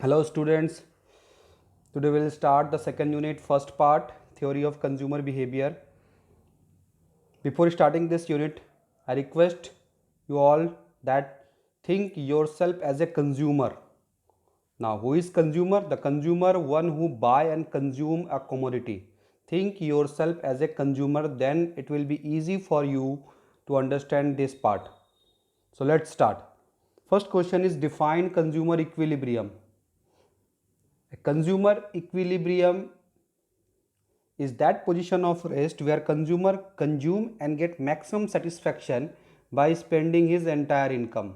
Hello students, today we will start the second unit first part theory of consumer behavior. Before starting this unit, I request you all that think yourself as a consumer. Now who is consumer? The consumer, one who buy and consume a commodity. Think yourself as a consumer, then it will be easy for you to understand this part. So let's start. First question is define consumer equilibrium. A consumer equilibrium is that position of rest where consumer consume and get maximum satisfaction by spending his entire income.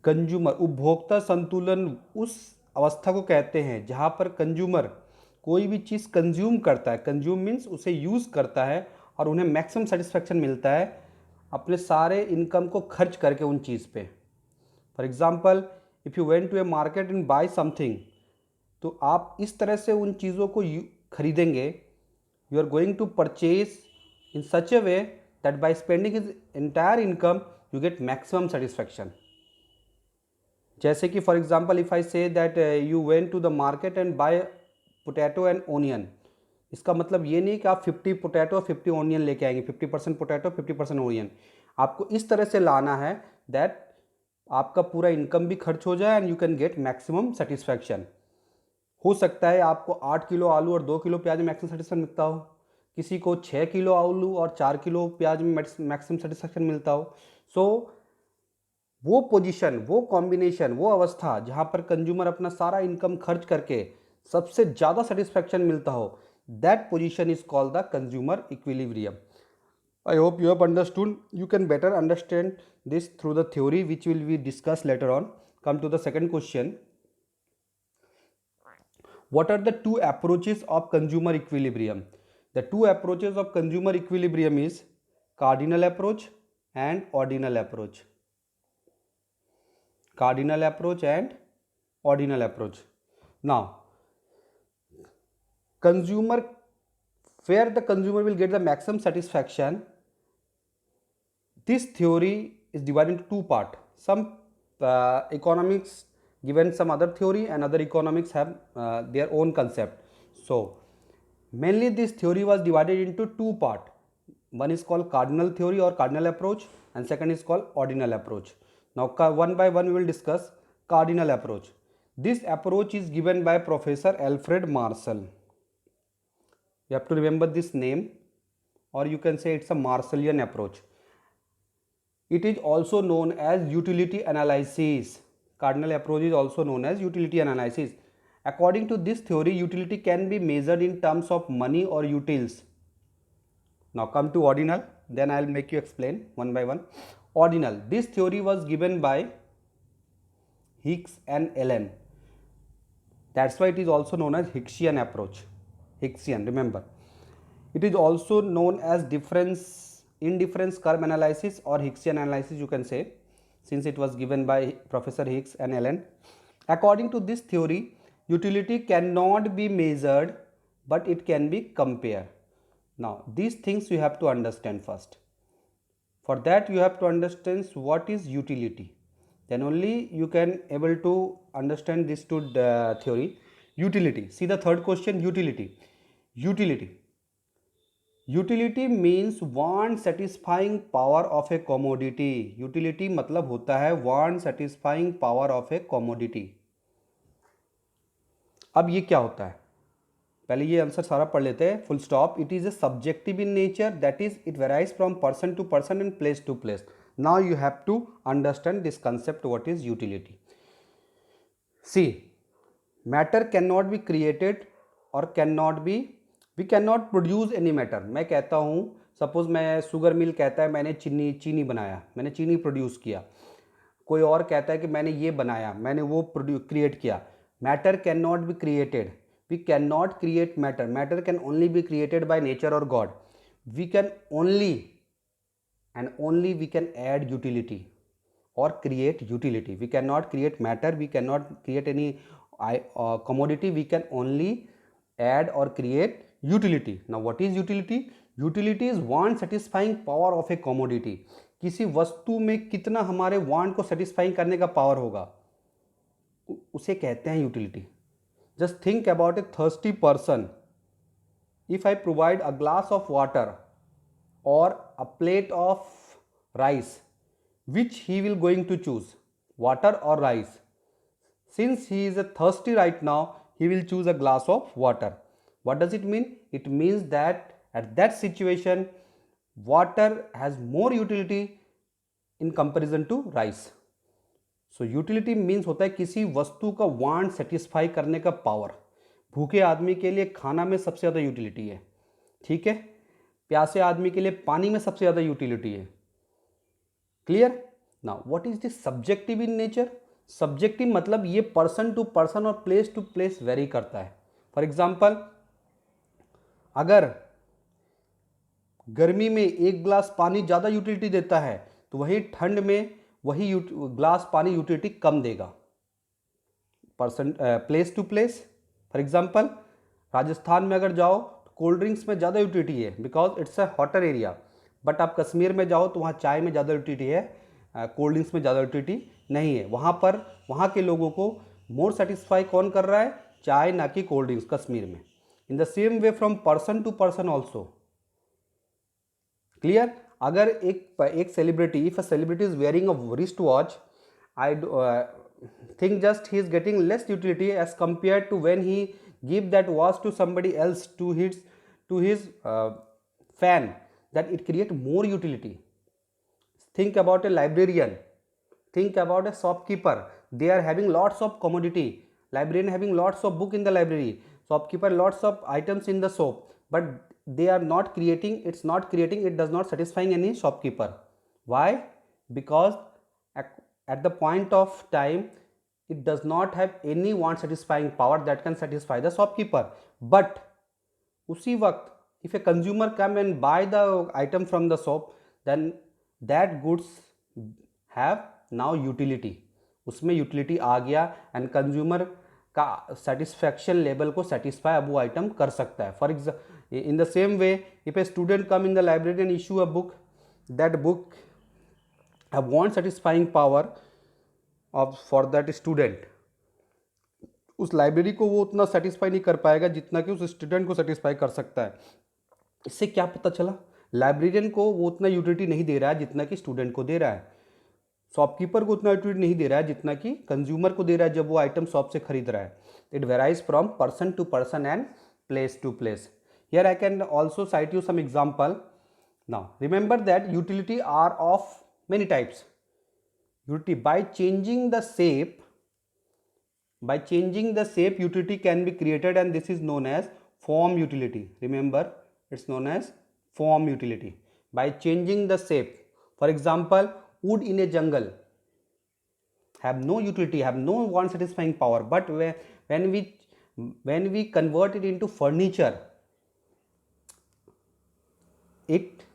Consumer उपभोक्ता संतुलन उस अवस्था को कहते हैं जहां पर consumer कोई भी चीज़ कंज्यूम करता है, कंज्यूम मीन्स उसे यूज़ करता है और उन्हें मैक्सिमम सेटिस्फैक्शन मिलता है अपने सारे इनकम को खर्च करके उन चीज़ पे. For example, if you went to a market and buy something, तो आप इस तरह से उन चीज़ों को खरीदेंगे, you are going to purchase in such a way that by spending his entire income you get maximum satisfaction. जैसे कि for example if I say that you went to the market and buy potato and onion, इसका मतलब ये नहीं कि आप 50 potato 50 onion लेके आएंगे, 50% पोटैटो 50% ओनियन. आपको इस तरह से लाना है दैट आपका पूरा इनकम भी खर्च हो जाए and you can get maximum satisfaction. हो सकता है आपको 8 किलो आलू और 2 किलो प्याज में मैक्सिमम सेटिस्फैक्शन मिलता हो, किसी को 6 किलो आलू और 4 किलो प्याज में मैक्सिमम सेटिस्फैक्शन मिलता हो. सो वो पोजीशन, वो कॉम्बिनेशन, वो अवस्था जहाँ पर कंज्यूमर अपना सारा इनकम खर्च करके सबसे ज़्यादा सेटिस्फैक्शन मिलता हो, that position is called the consumer equilibrium. I hope you have understood. You can better understand this through the theory which will be discussed later on. Come to the second question. What are the two approaches of consumer equilibrium? The two approaches of consumer equilibrium is cardinal approach and ordinal approach. Cardinal approach and ordinal approach. Now, consumer, where the consumer will get the maximum satisfaction, this theory is divided into two parts. Some economics given some other theory and other economics have their own concept. So mainly this theory was divided into two parts. One is called cardinal theory or cardinal approach and second is called ordinal approach. Now one by one we will discuss cardinal approach. This approach is given by Professor Alfred Marshall. You have to remember this name, or you can say it's a Marshallian approach. It is also known as utility analysis. Cardinal approach is also known as utility analysis. According to this theory, utility can be measured in terms of money or utils. Now come to ordinal, then I will make you explain one by one. Ordinal. This theory was given by Hicks and Allen. That's why it is also known as Hicksian approach. Hicksian, remember. It is also known as indifference curve analysis or Hicksian analysis, you can say, since it was given by Professor Hicks and Allen. According to this theory, utility cannot be measured, but it can be compared. Now, these things you have to understand first. For that, you have to understand what is utility. Then only you can able to understand this to theory. Utility. See the third question, utility. Utility means want satisfying power of a commodity. Utility मतलब होता है want satisfying power of a commodity. अब ये क्या होता है, पहले ये आंसर सारा पढ़ लेते हैं. Full stop. It is a subjective in nature, that is it varies from person to person and place to place. Now you have to understand this concept what is utility. See, matter can not be created और can not be, we can not produce any matter. मैं कहता हूँ, suppose मैं, sugar mill कहता है मैंने चीनी बनाया, मैंने चीनी प्रोड्यूस किया. कोई और कहता है कि मैंने ये बनाया, मैंने वो क्रिएट किया. Matter can not be created. We can not create matter. Matter can only be created by nature और god. We can only and only we can add utility or create utility. We cannot create matter, we cannot create any commodity, we can only add or create utility. Now what is utility? Utility is want satisfying power of a commodity. किसी वस्तु में कितना हमारे want को satisfying करने का power होगा. उसे कहते हैं utility. Just think about A thirsty person, if I provide a glass of water or a plate of rice, which he will going to choose, water or rice? Since he is a thirsty right now, he will choose a glass of water. What does it mean? It means that at that situation water has more utility in comparison to rice. So utility means होता है किसी वस्तु का want satisfy करने का power. भूखे आदमी के लिए खाना में सबसे ज़्यादा यूटिलिटी है, ठीक है। प्यासे आदमी के लिए पानी में सबसे ज़्यादा यूटिलिटी है। Clear? Now what is this subjective in nature? Subjective मतलब ये पर्सन टू पर्सन और प्लेस टू प्लेस वेरी करता है। फॉर एग्जाम्पल, अगर गर्मी में एक ग्लास पानी ज़्यादा यूटिलिटी देता है तो वही ठंड में वही ग्लास पानी यूटिलिटी कम देगा। Person place to place, for example Rajasthan में अगर जाओ तो कोल्ड ड्रिंक्स में ज़्यादा यूटिलिटी है because it's a hotter area. But आप कश्मीर में जाओ तो वहाँ चाय में ज़्यादा यूटिलिटी है, कोल्ड ड्रिंक्स में ज़्यादा यूटिलिटी नहीं है। वहाँ पर वहाँ के लोगों को मोर सेटिस्फाई कौन कर रहा है? चाय, ना कि कोल्ड ड्रिंक्स कश्मीर में। In the same way from person to person also. Clear? अगर एक celebrity, if a celebrity is wearing a wrist watch, I think just he is getting less utility as compare to when he give that watch to somebody else, to his fan, that it create more utility. Think about a librarian, think about a shopkeeper. They are having lots of commodity. Librarian having lots of book in the library, shopkeeper lots of items in the shop, but they are not creating, it does not satisfying any shopkeeper. Why? Because at the point of time it does not have any want satisfying power that can satisfy the shopkeeper. But उसी वक्त if a consumer come and buy the item from the shop, then that goods have now utility. उसमें utility आ गया and consumer का satisfaction level को satisfy अब वो item कर सकता है। For example, in the same way, if a student come in the library and issue a book, that book have want satisfying power of for that student, उस library को वो उतना सेटिस्फाई नहीं कर पाएगा जितना कि उस स्टूडेंट को सेटिस्फाई कर सकता है। इससे क्या पता चला? लाइब्रेरियन को वो उतना यूटिलिटी नहीं दे रहा है जितना कि स्टूडेंट को दे रहा है। शॉपकीपर को उतना यूटिलिटी नहीं दे रहा है जितना कि कंज्यूमर को दे रहा है जब वो आइटम शॉप से खरीद रहा है। It varies from person to person and place to place. Here I can also cite you some example. Now remember that utility are of many types. Utility by changing the shape, by changing the shape utility can be created, and this is known as form utility. Remember, it's known as form utility. By changing the shape, for example, wood in a jungle have no utility, have no want satisfying power, but when we convert it into furniture, it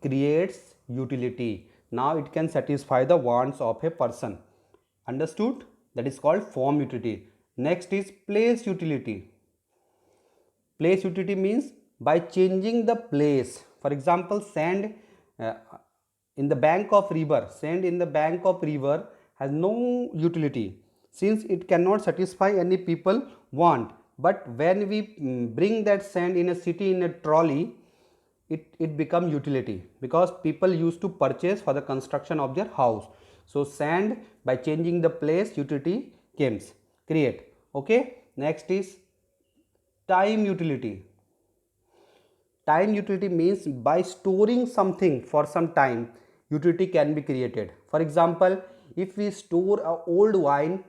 creates utility. Now it can satisfy the wants of a person. Understood? That is called form utility. Next is place utility. Place utility means by changing the place. For example, sand in the bank of river, sand in the bank of river has no utility since it cannot satisfy any people want. But when we bring that sand in a city in a trolley, it become utility because people used to purchase for the construction of their house. So sand, by changing the place, utility comes create. Okay, next is time utility. Time utility means by storing something for some time, utility can be created. For example, if we store a old wine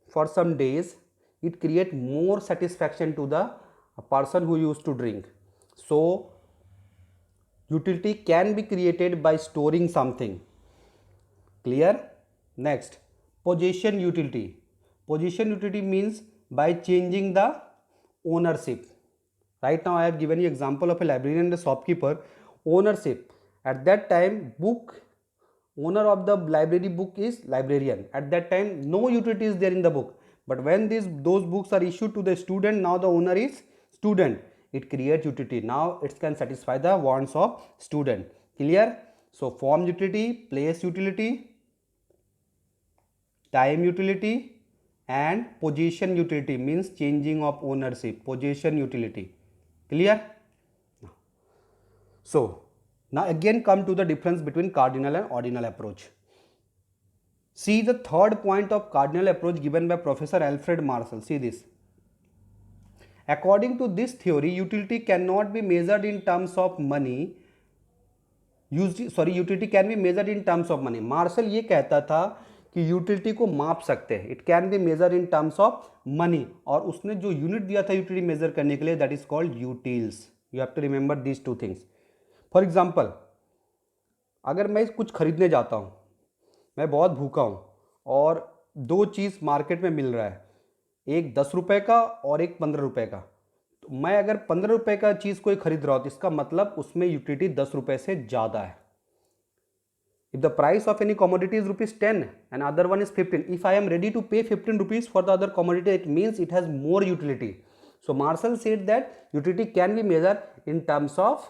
for some days, it create more satisfaction to the person who used to drink. So utility can be created by storing something. Clear? Next, possession utility. Possession utility means by changing the ownership. Right now I have given you example of a librarian and a shopkeeper. Ownership, at that time book owner of the library book is librarian. At that time no utility is there in the book, but when those books are issued to the student, now the owner is student, it creates utility. Now it can satisfy the wants of student. Clear? So form utility, place utility, time utility and possession utility means changing of ownership, possession utility. Clear? So now again come to the difference between cardinal and ordinal approach. See the third point of cardinal approach given by Professor Alfred Marshall. See this. According to this theory, utility cannot be measured in terms of money. Utility can be measured in terms of money. Marshall ये कहता था कि utility को माप सकते हैं. It can be measure in terms of money. और उसने जो यूनिट दिया था यूटिलिटी मेजर करने के लिए, that is called utils. You have to remember these two things. For example, अगर मैं कुछ खरीदने जाता हूँ, मैं बहुत भूखा हूँ और दो चीज़ मार्केट में मिल रहा है, एक 10 रुपये का और एक 15 रुपये का. तो मैं अगर 15 रुपये का चीज़ कोई खरीद रहा हूँ तो इसका मतलब उसमें यूटिलिटी 10 रुपये से ज़्यादा है. If the price of any commodity is rupees 10 and other one is 15, if I am ready to pay 15 rupees for the other commodity, it means it has more utility. So Marshall said that utility can be measured in terms of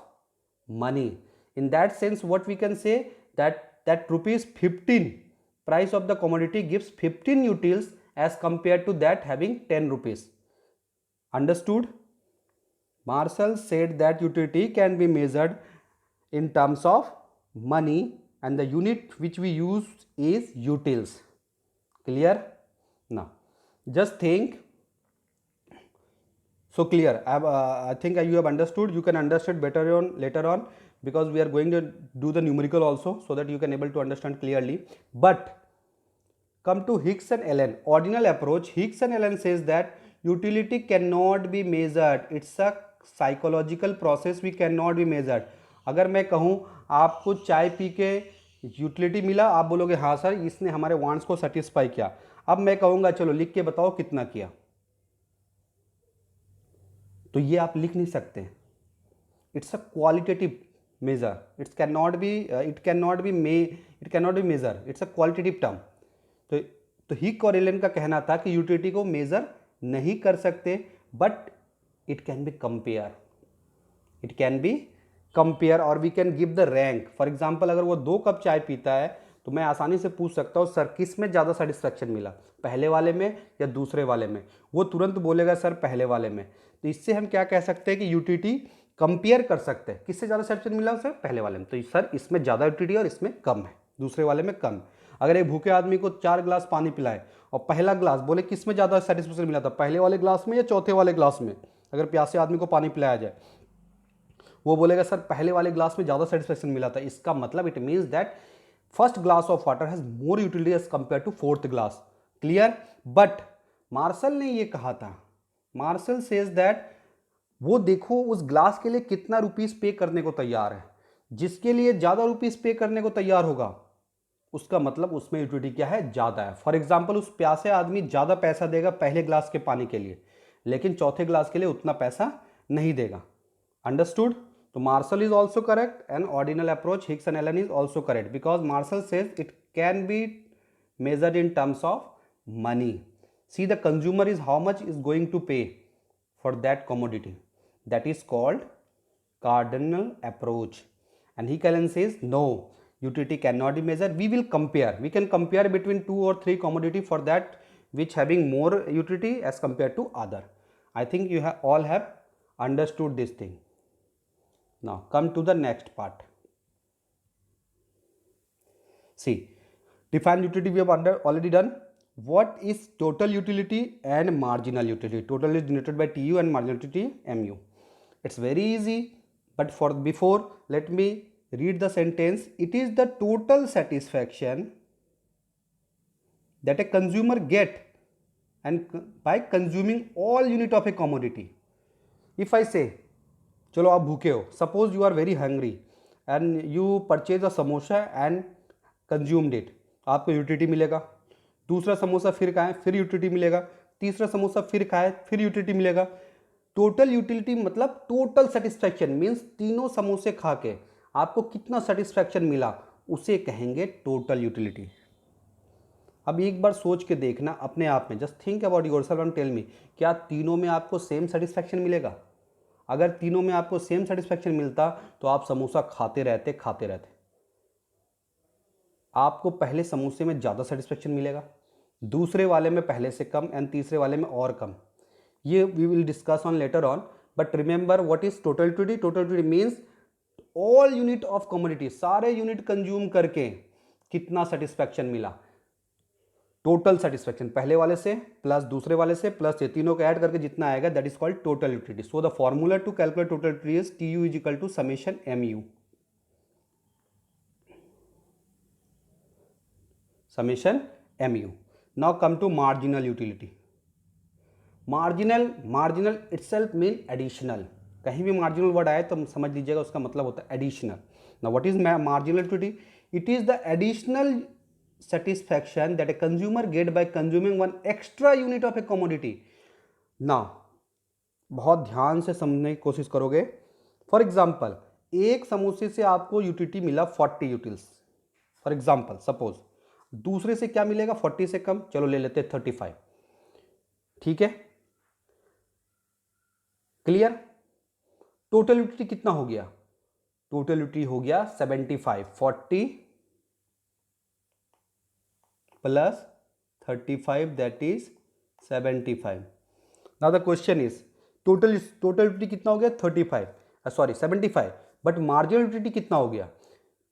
money. In that sense, what we can say that rupees 15 price of the commodity gives 15 utils as compared to that having 10 rupees. Understood? Marshall said that utility can be measured in terms of money and the unit which we use is utils. Clear? Now just think. So clear. I think you have understood. You can understand better on later on, because we are going to do the numerical also, so that you can able to understand clearly. But come to Hicks and Allen ordinal approach. Hicks and Allen says that utility cannot be measured. It's a psychological process. We cannot be measured. अगर मैं कहूँ आपको चाय P के utility मिला, आप बोलोगे हाँ सर इसने हमारे वांट्स को सेटिस्फाई किया. अब मैं कहूँगा चलो लिख के बताओ कितना किया, तो ये आप लिख नहीं सकते. It's a qualitative measure. It can not be measure. It's a qualitative term. तो हिक और एलन का कहना था कि यूटिलिटी को मेजर नहीं कर सकते, but it can be compare. It can be compare और we can give the rank. For example, अगर वो 2 कप चाय पीता है तो मैं आसानी से पूछ सकता हूँ सर किस में ज़्यादा सेटिस्फैक्शन मिला, पहले वाले में या दूसरे वाले में. वो तुरंत बोलेगा सर पहले वाले में. तो इससे हम क्या कह सकते हैं कि यूटिलिटी कंपेयर कर सकते हैं. किससे ज़्यादा सेटिस्फैक्शन मिला सर, पहले वाले में, तो सर इसमें ज़्यादा यूटिलिटी और इसमें कम है, दूसरे वाले में कम. अगर एक भूखे आदमी को 4 ग्लास पानी पिलाए और पहला ग्लास बोले किस में ज़्यादा सेटिस्फैक्शन मिला था, पहले वाले ग्लास में या चौथे वाले ग्लास में, अगर प्यासे आदमी को पानी पिलाया जाए, वो बोलेगा सर पहले वाले ग्लास में ज़्यादा सेटिस्फैक्शन मिला था. इसका मतलब it means that first glass of water has more utility as compare to fourth glass. Clear? But Marshall ने ये कहा था, मार्शल सेज दैट वो देखो उस ग्लास के लिए कितना रुपीस पे करने को तैयार है. जिसके लिए ज़्यादा रुपीस पे करने को तैयार होगा उसका मतलब उसमें यूटिलिटी क्या है, ज़्यादा है. फॉर एग्जाम्पल, उस प्यासे आदमी ज़्यादा पैसा देगा पहले ग्लास के पानी के लिए, लेकिन चौथे ग्लास के लिए उतना पैसा नहीं देगा. Understood? So Marshall is also correct and ordinal approach Hicks and Allen is also correct, because Marshall says it can be measured in terms of money. See, the consumer is how much is going to pay for that commodity. That is called cardinal approach. And Hicks and Allen says no, utility cannot be measured. We will compare. We can compare between 2 or 3 commodity for that which having more utility as compared to other. I think you all have understood this thing. Now come to the next part. See, define utility we have already done. What is total utility and marginal utility? Total is denoted by TU and marginal utility MU. It's very easy, but before let me read the sentence. It is the total satisfaction that a consumer get and by consuming all unit of a commodity. If I say चलो आप भूखे हो, suppose you are very hungry and you purchase a samosa and consumed it, आपको utility मिलेगा. दूसरा समोसा फिर खाएं, फिर यूटिलिटी मिलेगा. तीसरा समोसा फिर खाएं, फिर यूटिलिटी मिलेगा. टोटल यूटिलिटी मतलब टोटल सेटिस्फैक्शन मीन्स तीनों समोसे खा के आपको कितना सेटिस्फैक्शन मिला, उसे कहेंगे टोटल यूटिलिटी. अब एक बार सोच के देखना अपने आप में, just think about yourself and tell me, क्या तीनों में आपको सेम सेटिस्फैक्शन मिलेगा? अगर तीनों में आपको सेम सेटिस्फैक्शन मिलता तो आप समोसा खाते रहते. आपको पहले समोसे में ज़्यादा सेटिस्फैक्शन मिलेगा, दूसरे वाले में पहले से कम एंड तीसरे वाले में और कम। ये we will discuss on later on, but remember what is total utility. Total utility means all unit of commodity, सारे यूनिट कंज्यूम करके कितना सेटिस्फैक्शन मिला, टोटल सेटिस्फैक्शन, पहले वाले से प्लस दूसरे वाले से प्लस ये तीनों को ऐड करके जितना आएगा that is called total utility. So the formula to calculate total utility is TU is equal to summation MU, summation MU. Now come to marginal utility. marginal itself mean additional, कहीं भी marginal word आए तो समझ लीजिएगा उसका मतलब होता है additional. Now what is marginal utility? It is the additional satisfaction that a consumer get by consuming one extra unit of a commodity. Now बहुत ध्यान से समझने की कोशिश करोगे। फॉर एग्जाम्पल, एक समोसे से आपको यूटिलिटी मिला 40 यूटिल्स फॉर एग्जाम्पल, सपोज दूसरे से क्या मिलेगा 40 से कम, चलो ले लेते 35, ठीक है, क्लियर। टोटल यूटिलिटी कितना हो गया, टोटल यूटिलिटी हो गया 75, 40 plus 35 that is 75। Now the question is total utility कितना हो गया 35, सॉरी 75, बट मार्जिनल यूटिलिटी कितना हो गया।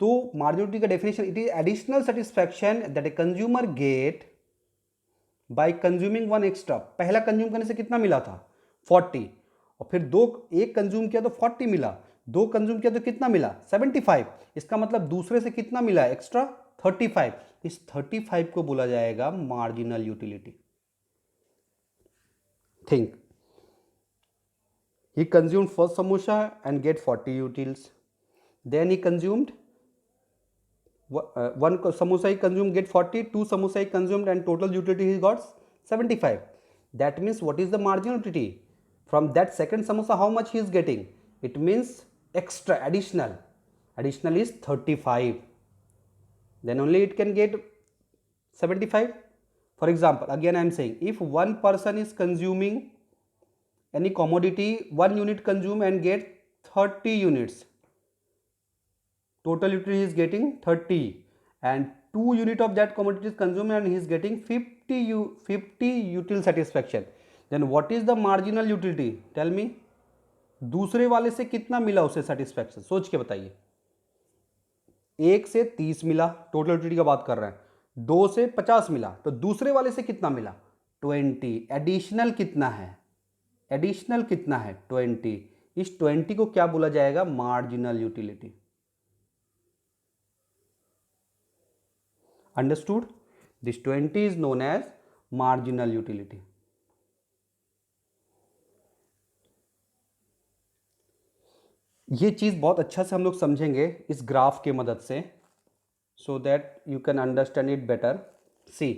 तो मार्जिनल यूटिलिटी का definition, it is additional satisfaction that a consumer get by consuming one extra. पहला कंज्यूम करने से कितना मिला था 40, और फिर एक कंज्यूम किया तो 40 मिला, दो कंज्यूम किया तो कितना मिला 75। इसका मतलब दूसरे से कितना मिला एक्स्ट्रा 35। इस 35 को बोला जाएगा marginal utility. Think, he consumed first samosa and get 40 utils, then he consumed one samosa he consumed get 40, two samosa he consumed and total utility he got 75. That means what is the marginal utility from that second samosa, how much he is getting, it means extra, additional is 35, then only it can get 75. For example, again I am saying, if one person is consuming any commodity, one unit consume and get 30 units, total utility is getting 30, and 2 unit of that commodity is consumed and he is getting 50 util satisfaction, then what is the marginal utility, tell me। दूसरे वाले से कितना मिला उसे satisfaction, सोच के बताइए। एक से 30 मिला, टोटल यूटिलिटी का बात कर रहे हैं, दो से 50 मिला, तो दूसरे वाले से कितना मिला 20, एडिशनल कितना है, एडिशनल कितना है 20। इस 20 को क्या बोला जाएगा marginal utility. Understood, this 20 is known as marginal utility. ये चीज बहुत अच्छा से हम लोग समझेंगे इस ग्राफ के मदद से, so that you can understand it better. See,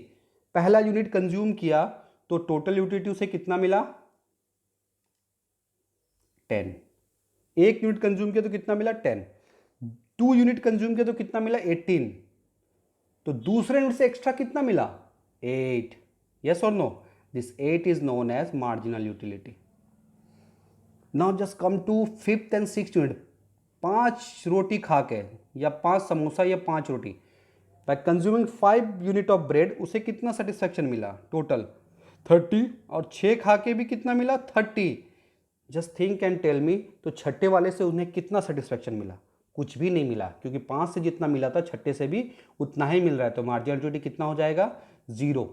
पहला यूनिट कंज्यूम किया तो टोटल यूटिलिटी उसे कितना मिला 10, एक यूनिट कंज्यूम किया तो कितना मिला 10, 2 यूनिट कंज्यूम किया तो कितना मिला 18, तो दूसरे यूनिट से एक्स्ट्रा कितना मिला 8, यस और no, this 8 is known as marginal utility. Now just come to 5th and 6th unit, 5 रोटी खा के या 5 समोसा या 5 रोटी, by consuming 5 unit of bread, उसे कितना सेटिस्फैक्शन मिला टोटल 30, और 6 खा के भी कितना मिला 30। Just think and tell me, तो छठे वाले से उन्हें कितना सेटिस्फैक्शन मिला, कुछ भी नहीं मिला, क्योंकि 5 से जितना मिला था छठे से भी उतना ही मिल रहा है, तो मार्जिनल यूटिलिटी कितना हो जाएगा 0,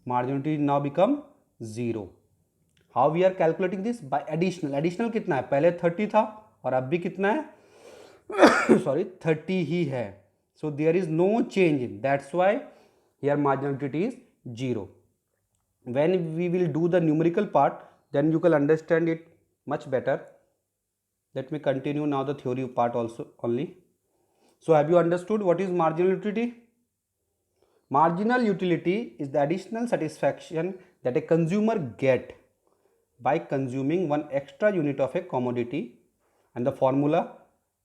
marginal utility now become 0। How we are calculating this, by additional, additional कितना है, पहले 30 था और अब भी कितना है सॉरी 30 ही है, so there is no change in, that's why here marginal utility is 0। When we will do the numerical part, then you can understand it much better. Let me continue now the theory part also only. So have you understood what is marginal utility? Marginal utility is the additional satisfaction that a consumer get by consuming one extra unit of a commodity, and the formula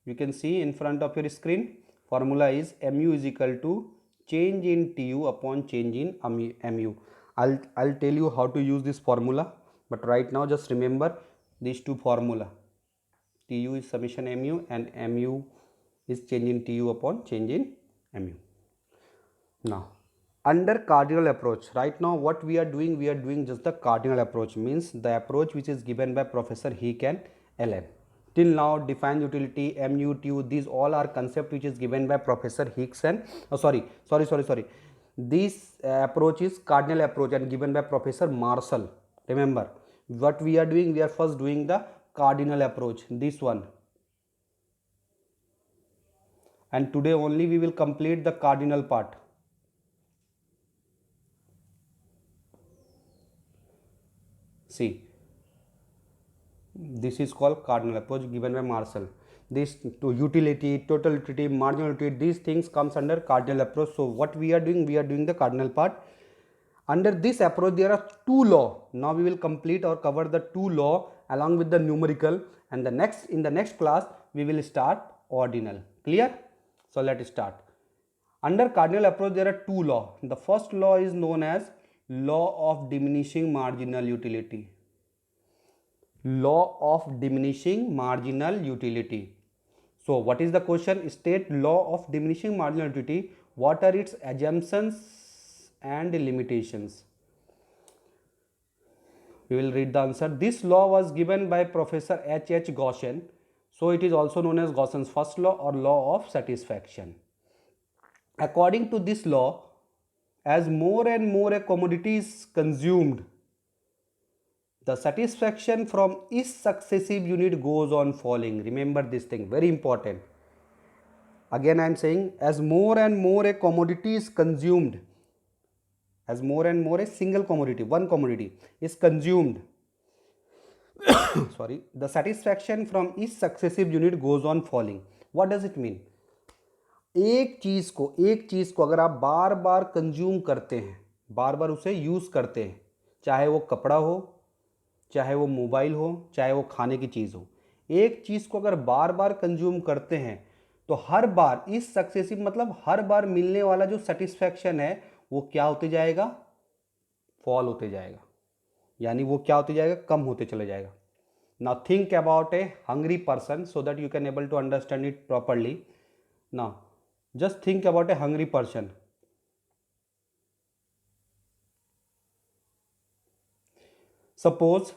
you can see in front of your screen. Formula is mu is equal to change in TU upon change in mu. I'll tell you how to use this formula, but right now just remember these two formula. TU is summation mu and mu is change in TU upon change in mu. Now under cardinal approach. Right now what we are doing just the cardinal approach, means the approach which is given by Professor Heek and Allen. Till now define utility, MUTU, these all are concept which is given by Professor Hicks and sorry, this approach is cardinal approach and given by Professor Marshall. Remember what we are doing, we are first doing the cardinal approach, this one, and today only we will complete the cardinal part. See, this is called cardinal approach given by Marshall. This to utility, total utility, marginal utility, these things comes under cardinal approach. So what we are doing the cardinal part. Under this approach there are two law. Now we will complete or cover the two law along with the numerical, and in the next class we will start ordinal. Clear? So let's start. Under cardinal approach there are two law. The first law is known as law of diminishing marginal utility. Law of diminishing marginal utility. So what is the question? State law of diminishing marginal utility. What are its assumptions and limitations? We will read the answer. This law was given by Professor H.H. Gaussian. So it is also known as Gaussian's first law or law of satisfaction. According to this law, as more and more a commodity is consumed, the satisfaction from each successive unit goes on falling. Remember this thing, very important. Again I am saying, as more and more a commodity is consumed, as more and more a single commodity, one commodity is consumed, sorry, the satisfaction from each successive unit goes on falling. What does it mean? एक चीज़ को अगर आप बार बार consume करते हैं, बार बार उसे use करते हैं, चाहे वो कपड़ा हो, चाहे वो मोबाइल हो, चाहे वो खाने की चीज़ हो, एक चीज़ को अगर बार बार कंज्यूम करते हैं तो हर बार इस सक्सेसिव मतलब हर बार मिलने वाला जो सेटिस्फैक्शन है वो क्या होते जाएगा? फॉल होते जाएगा, यानी वो क्या होते जाएगा? कम होते चले जाएगा. Now think about a hungry person so that you can able to understand it properly. Now just think about a hungry person. Suppose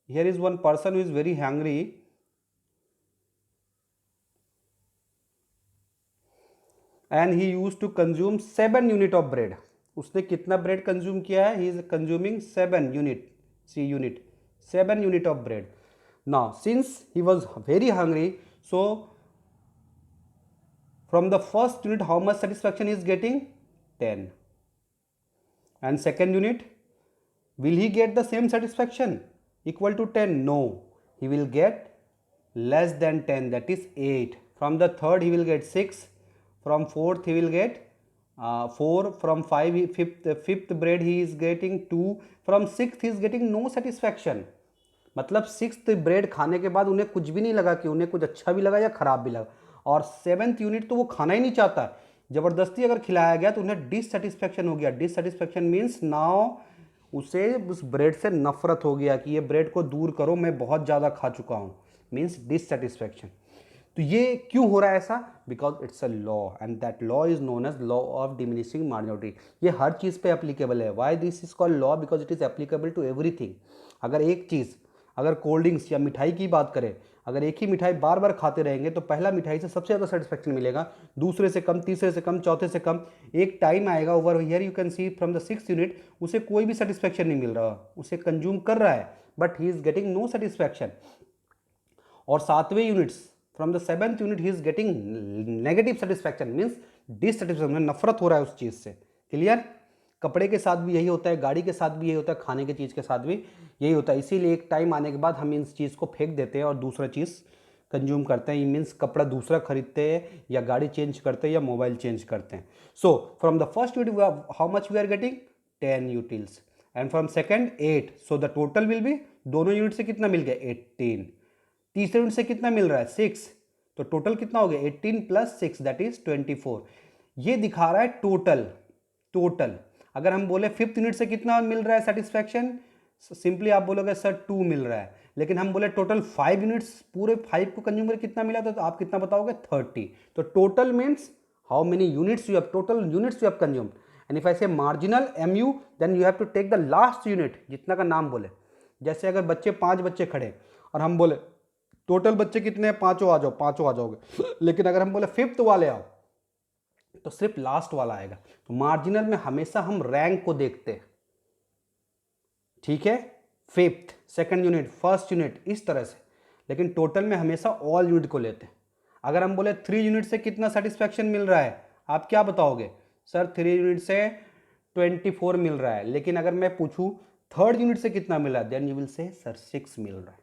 here is one person who is very hungry and he used to consume 7 unit of bread. उसने कितना bread consume किया है? He is consuming 7 unit of bread. Now since he was very hungry, so from the first unit how much satisfaction he is getting? 10. And second unit, will he get the same satisfaction equal to 10? No, he will get less than 10, that is 8. From the third he will get 6. From fourth he will get 4. From fifth bread he is getting 2. From sixth he is getting no satisfaction. मतलब sixth bread खाने के बाद उन्हें कुछ भी नहीं लगा कि उन्हें कुछ अच्छा भी लगा या खराब भी लगा. और सेवेंथ यूनिट तो वो खाना ही नहीं चाहता. जबरदस्ती अगर खिलाया गया तो उन्हें डिससेटिस्फैक्शन हो गया. डिससेटिस्फैक्शन मीन्स नाउ उसे उस ब्रेड से नफरत हो गया कि ये ब्रेड को दूर करो, मैं बहुत ज़्यादा खा चुका हूँ, मीन्स डिससेटिस्फैक्शन. तो ये क्यों हो रहा है ऐसा? Because it's a law and that law is known as law of diminishing marginality. ये हर चीज़ पे एप्लीकेबल है. Why this is called law? Because it is applicable to everything. अगर एक चीज़, अगर कोल्ड ड्रिंक्स या मिठाई की बात करें, अगर एक ही मिठाई बार बार खाते रहेंगे तो पहला मिठाई से सबसे ज़्यादा सेटिस्फैक्शन मिलेगा, दूसरे से कम, तीसरे से कम, चौथे से कम. एक टाइम आएगा over here you can see from the 6th unit उसे कोई भी सेटिस्फैक्शन नहीं मिल रहा, उसे कंज्यूम कर रहा है but he is getting no satisfaction. और 7वें units from the 7th unit he is getting negative satisfaction, means dissatisfaction, नफरत हो रहा है उस चीज़ से. क्लियर? कपड़े के साथ भी यही होता है, गाड़ी के साथ भी यही होता है, खाने की चीज़ के साथ भी यही होता है. इसीलिए एक टाइम आने के बाद हम इस चीज़ को फेंक देते हैं और दूसरा चीज़ कंज्यूम करते हैं. मीन्स कपड़ा दूसरा खरीदते हैं या गाड़ी चेंज करते हैं या मोबाइल चेंज करते हैं. So from the first unit how much we are getting? 10 utils and from second 8. So the total will be, दोनों यूनिट से कितना मिल गया? 18. तीसरे यूनिट से कितना मिल रहा है? 6. तो टोटल कितना हो गया? 18 + 6 दैट इज 24. ये दिखा रहा है टोटल. अगर हम बोले 5th यूनिट से कितना मिल रहा है सेटिस्फैक्शन, सिंपली आप बोलोगे सर 2 मिल रहा है. लेकिन हम बोले टोटल 5 यूनिट्स, पूरे 5 को कंज्यूम करके कितना मिला, तो आप कितना बताओगे? 30. तो total means how many units you have, total units you have consumed. And if I say marginal mu then you have to take the last unit जितना का नाम बोले। जैसे अगर बच्चे 5 बच्चे खड़े और हम बोले टोटल बच्चे कितने हैं, पांचों आ जाओ, पांचों आ जाओगे लेकिन अगर हम बोले फिफ्थ वाले आओ तो सिर्फ लास्ट वाला आएगा। तो मार्जिनल में हमेशा हम रैंक को देखते हैं, ठीक है, fifth, second unit, first unit, इस तरह से। लेकिन टोटल में हमेशा ऑल यूनिट को लेते हैं। अगर हम बोले 3 यूनिट से कितना सेटिस्फैक्शन मिल रहा है, आप क्या बताओगे, सर 3 यूनिट से 24 मिल रहा है। लेकिन अगर मैं पूछूं थर्ड यूनिट से कितना मिला, then you will say sir 6 मिल रहा है।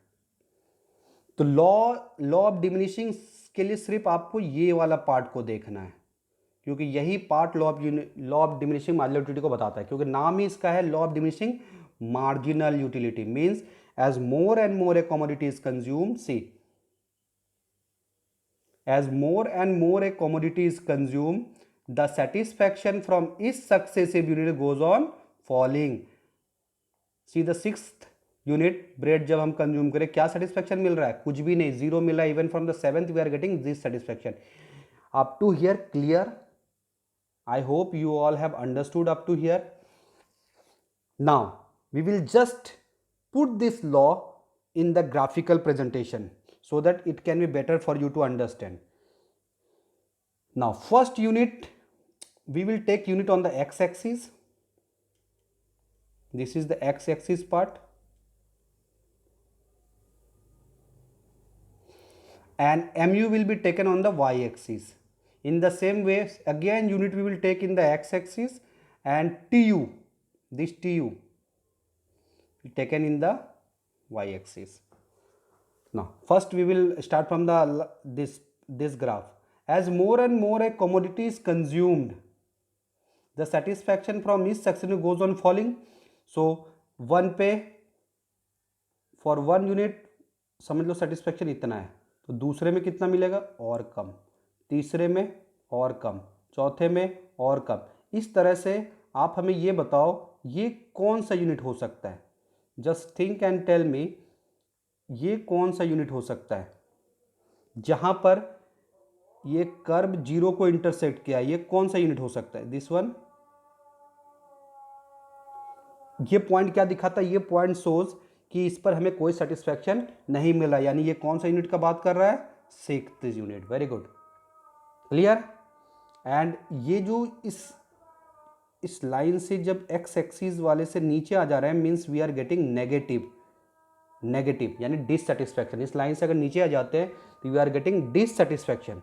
तो लॉ ऑफ डिमिनिशिंग के लिए सिर्फ आपको ये वाला पार्ट को देखना है, क्योंकि यही part law of diminishing marginal utility को बताता है, क्योंकि नाम ही इसका है law of diminishing marginal utility. Means as more and more a commodity is consumed, see as more and more a commodity is consumed, the satisfaction from each successive unit goes on falling. See the sixth unit bread जब हम consume करें क्या satisfaction मिल रहा है, कुछ भी नहीं, zero मिला। Even from the seventh we are getting this satisfaction. Up to here clear? I hope you all have understood up to here. Now we will just put this law in the graphical presentation so that it can be better for you to understand. Now first unit, we will take unit on the x-axis. This is the x-axis part, and mu will be taken on the y-axis. In the same way again unit we will take in the x-axis, and tu, this tu taken in the y-axis. Now first we will start from the this graph. As more and more a commodity is consumed, the satisfaction from each section goes on falling. So 1 पे for 1 unit समझ लो satisfaction इतना है, तो दूसरे में कितना मिलेगा, और कम, तीसरे में और कम, चौथे में और कम। इस तरह से आप हमें ये बताओ ये कौन सा यूनिट हो सकता है, just think and tell me, ये कौन सा यूनिट हो सकता है जहां पर ये कर्व जीरो को इंटरसेक्ट किया, ये कौन सा यूनिट हो सकता है, दिस वन। ये पॉइंट क्या दिखाता है, ये पॉइंट शोज कि इस पर हमें कोई सेटिस्फैक्शन नहीं मिला, यानी ये कौन सा यूनिट का बात कर रहा है, sixth unit. Very good, clear. And ये जो इस लाइन से जब एक्स एक्सिस वाले से नीचे आ जा रहे हैं, means we are getting negative, यानी डिससेटिस्फैक्शन। इस लाइन से अगर नीचे आ जाते हैं तो वी आर गेटिंग डिससेटिस्फैक्शन,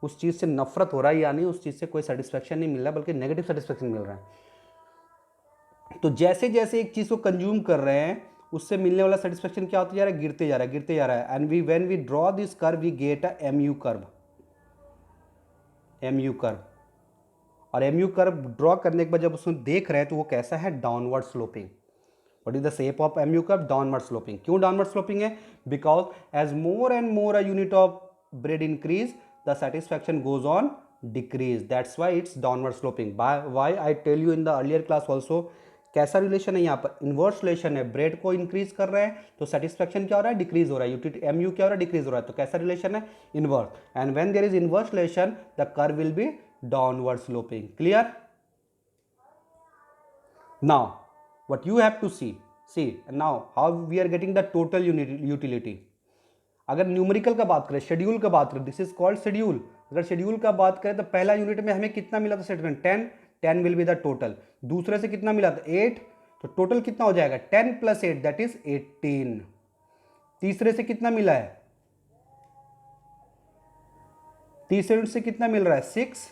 उस चीज़ से नफरत हो रहा है, यानी उस चीज़ से कोई सेटिस्फैक्शन नहीं मिल रहा बल्कि नेगेटिव सेटिस्फैक्शन मिल रहा है। तो जैसे जैसे एक चीज़ को कंज्यूम कर रहे हैं उससे मिलने वाला सेटिस्फैक्शन क्या होता जा रहा है, गिरते जा रहा है, गिरते जा रहा है। And when we draw this curve we get a MU curve, और एमयू कर्व ड्रॉ करने के बाद जब उसमें देख रहे हैं तो वो कैसा है, downward sloping. What is the shape of MU curve, downward sloping. क्यों डाउनवर्ड स्लोपिंग है, because as more and more a unit of bread increase the satisfaction goes on decrease, that's why it's downward sloping. Why I tell you in the earlier class also, कैसा relation है यहाँ पर, inverse relation है। Bread को increase कर रहे हैं तो सेटिस्फैक्शन क्या हो रहा है, डिक्रीज हो रहा है, यूटिलिटी एमयू क्या हो रहा है, डिक्रीज हो रहा है। तो कैसा रिलेशन है, inverse. And when there is inverse relation the curve will be downward sloping. Clear? Now what you have to see now how we are getting the total utility। अगर न्यूमेरिकल का बात करें, शेड्यूल का बात करें, this is called schedule. अगर schedule का बात करें तो पहला यूनिट में हमें कितना मिला था satisfaction, 10 will be the total. दूसरे से कितना मिला था, 8, तो टोटल कितना हो जाएगा, 10 + 8 दैट इज 18। तीसरे से कितना मिला है, तीसरे यूनिट से कितना मिल रहा है, 6,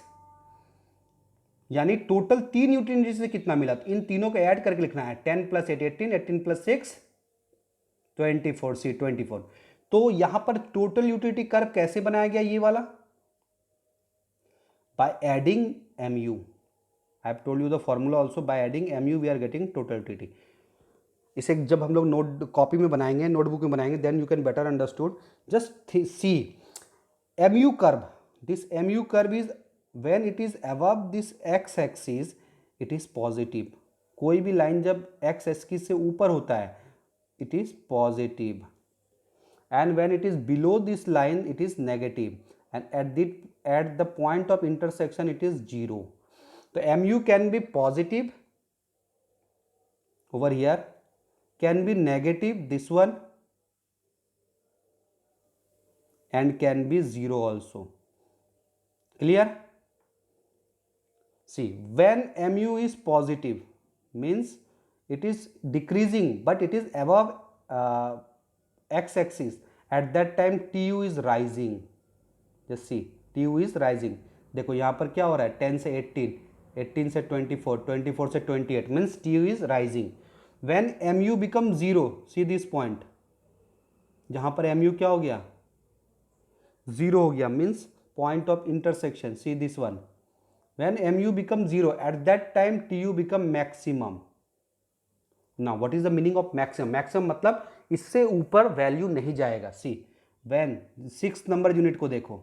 यानी टोटल 3 यूनिट से कितना मिला, तो इन तीनों को ऐड करके लिखना है, 10 + 8 18, 18 + 6 24, सी 24। तो यहां पर टोटल यूटिलिटी कर्व कैसे बनाया गया, ये वाला, by adding mu। I have told you the formula also, by adding mu we are getting total utility. इसे जब हम लोग नोट कॉपी में बनाएंगे, नोटबुक में बनाएंगे, then you can better understood. Just see mu curve, this mu curve is when it is above this x axis it is positive। कोई भी लाइन जब x axis से ऊपर होता है it is positive, and when it is below this line it is negative, and at the point of intersection it is 0। तो mu can be positive over here, can be negative this one, and can be 0 also. Clear? See, when mu is positive means it is decreasing but it is above x axis. At that time tu is rising. Just see, tu is rising. देखो यहाँ पर क्या हो रहा है, 10 से 18, 18 से 24, 24 से 28 means tu is rising. When mu become 0, see this point, जहाँ पर mu क्या हो गया, 0 हो गया, means point of intersection, see this one. When mu become 0, at that time tu become maximum. Now what is the meaning of maximum? Maximum मतलब इससे ऊपर वैल्यू नहीं जाएगा. See, when 6 नंबर यूनिट को देखो,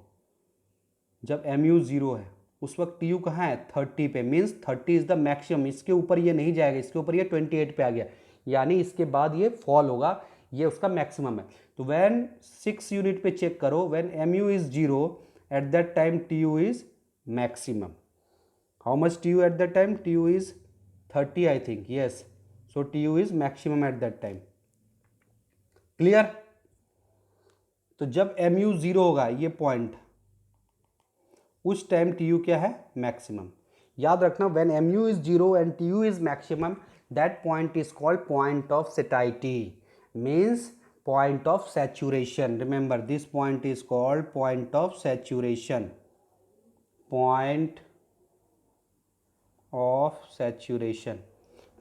जब mu 0 है उस वक्त tu कहाँ है, 30 पे, मीन्स 30 इज द मैक्सिमम. इसके ऊपर ये नहीं जाएगा, इसके ऊपर ये 28 पे आ गया, यानी इसके बाद ये फॉल होगा, ये उसका मैक्सिमम है. तो व्हेन 6 यूनिट पे चेक करो, when mu is 0, eight that time tu is maximum. How much tu eight that time? tu is 30 I think, yes. So tu is maximum eight that time. Clear? तो जब mu 0 होगा, ये point, उस time tu क्या है, maximum. याद रखना, when mu is 0 and tu is maximum, that point is called point of सेटाइटी, means point of saturation. Remember, this point is called point of saturation. Point of saturation,